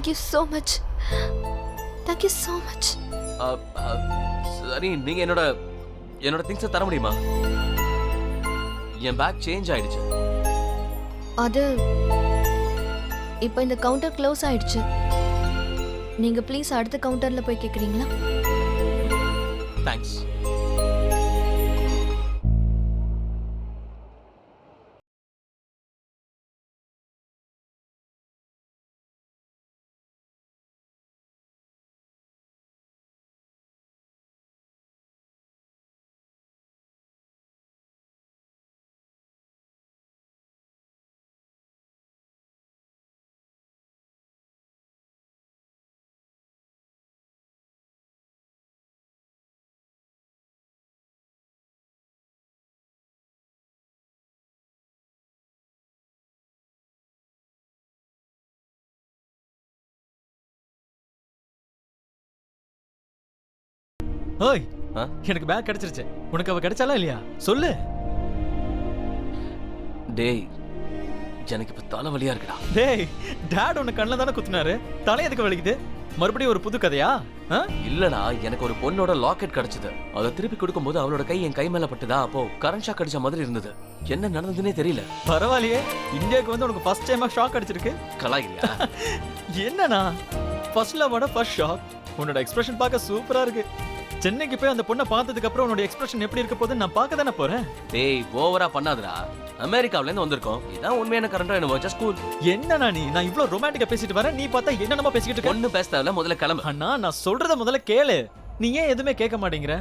Thank you so much. Thank you so much. சரி, நீங்க என்னோட திங்ஸை தர முடியுமா? என் பேக் சேஞ்ச் ஆயிடுச்சு. அது இப்போ இந்த கவுண்டர் க்ளோஸ் ஆயிடுச்சு. நீங்க ப்ளீஸ் அடுத்த கவுண்டர்ல போய் கேக்குறீங்களா? தேங்க்ஸ். ஓய், எனக்கு பேக் கிடைச்சிருச்சு. உனக்கு அவ கிடைச்சாலா இல்லையா சொல்லு. டேய், எனக்கு இப்ப தலைவலியா இருக்குடா. டேய், டாட் உன்னை கண்ணில் தானே குத்துனாரு, தலை எதுக்கு வலிக்குது? மறுபடியும் ஒரு புது கதையா? இல்லடா, எனக்கு ஒரு பொண்ணோட லாக்கெட் கிடைச்சது. அதை திருப்பி கொடுக்கும்போது அவளோட கை என் கை மேல பட்டுதா, அப்போ கரண்ட் ஷாக் அடிச்ச மாதிரி இருந்தது. என்ன நடந்ததுன்னே தெரியல. பரவாயில்லையே, இந்தியாவுக்கு வந்து உனக்கு ஃபர்ஸ்ட் டைமா ஷாக் அடிச்சிருக்கு. கலாயிரியா? என்னண்ணா, ஃபர்ஸ்ட் லவோட ஃபர்ஸ்ட் ஷாக். உன்னோட எக்ஸ்பிரஷன் பார்க்க சூப்பரா இருக்கு. சென்னைக்கு போய் அந்த பொண்ணை பார்த்ததுக்கு அப்புறம் உன்னோட எக்ஸ்பிரஷன் எப்படி இருக்க போகுதுன்னு நான் பார்க்க தானே போறேன். டேய், ஓவரா பண்ணாதடா. அமெரிக்காவுல இருந்து வந்திருக்கோம். இதான் உண்மையான கரண்டா என்ன ஜஸ்ட் கூல். என்னண்ணா நீ, நான் இவ்ளோ ரொமான்டிக்கா பேசிட்டு வரேன், நீ பார்த்தா என்னென்னமா பேசிக்கிட்டு இருக்க. ஒண்ணு பேசல, முதல்ல கிளம்பு. அண்ணா, நான் சொல்றத முதல்ல கேளு. நீ ஏன் எதுவுமே கேட்க மாட்டேங்கிற?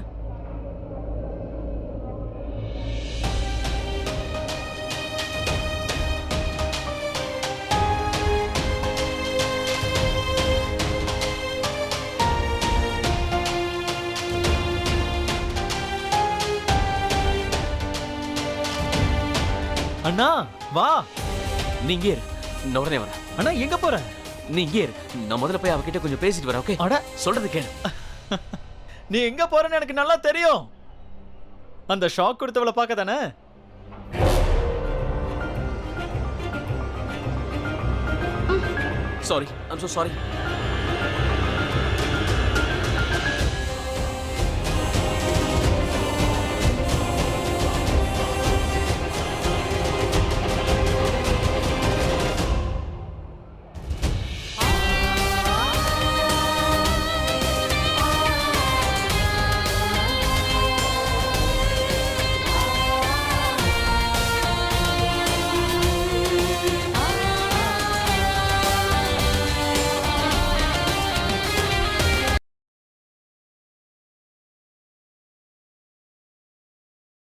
அண்ணா வா. நீ இங்கே இரு, நான் உடனே வரேன். அண்ணா எங்க போற? நீ இங்கே இரு, நான் முதல்ல போய் அவகிட்ட கொஞ்சம் பேசிட்டு வரேன். ஓகே? அட, சொல்றது கேளு. நீ எங்க போறன்னு எனக்கு நல்லா தெரியும். அந்த ஷாக் கொடுத்தவளை பார்க்க தானே. Sorry, I'm so sorry.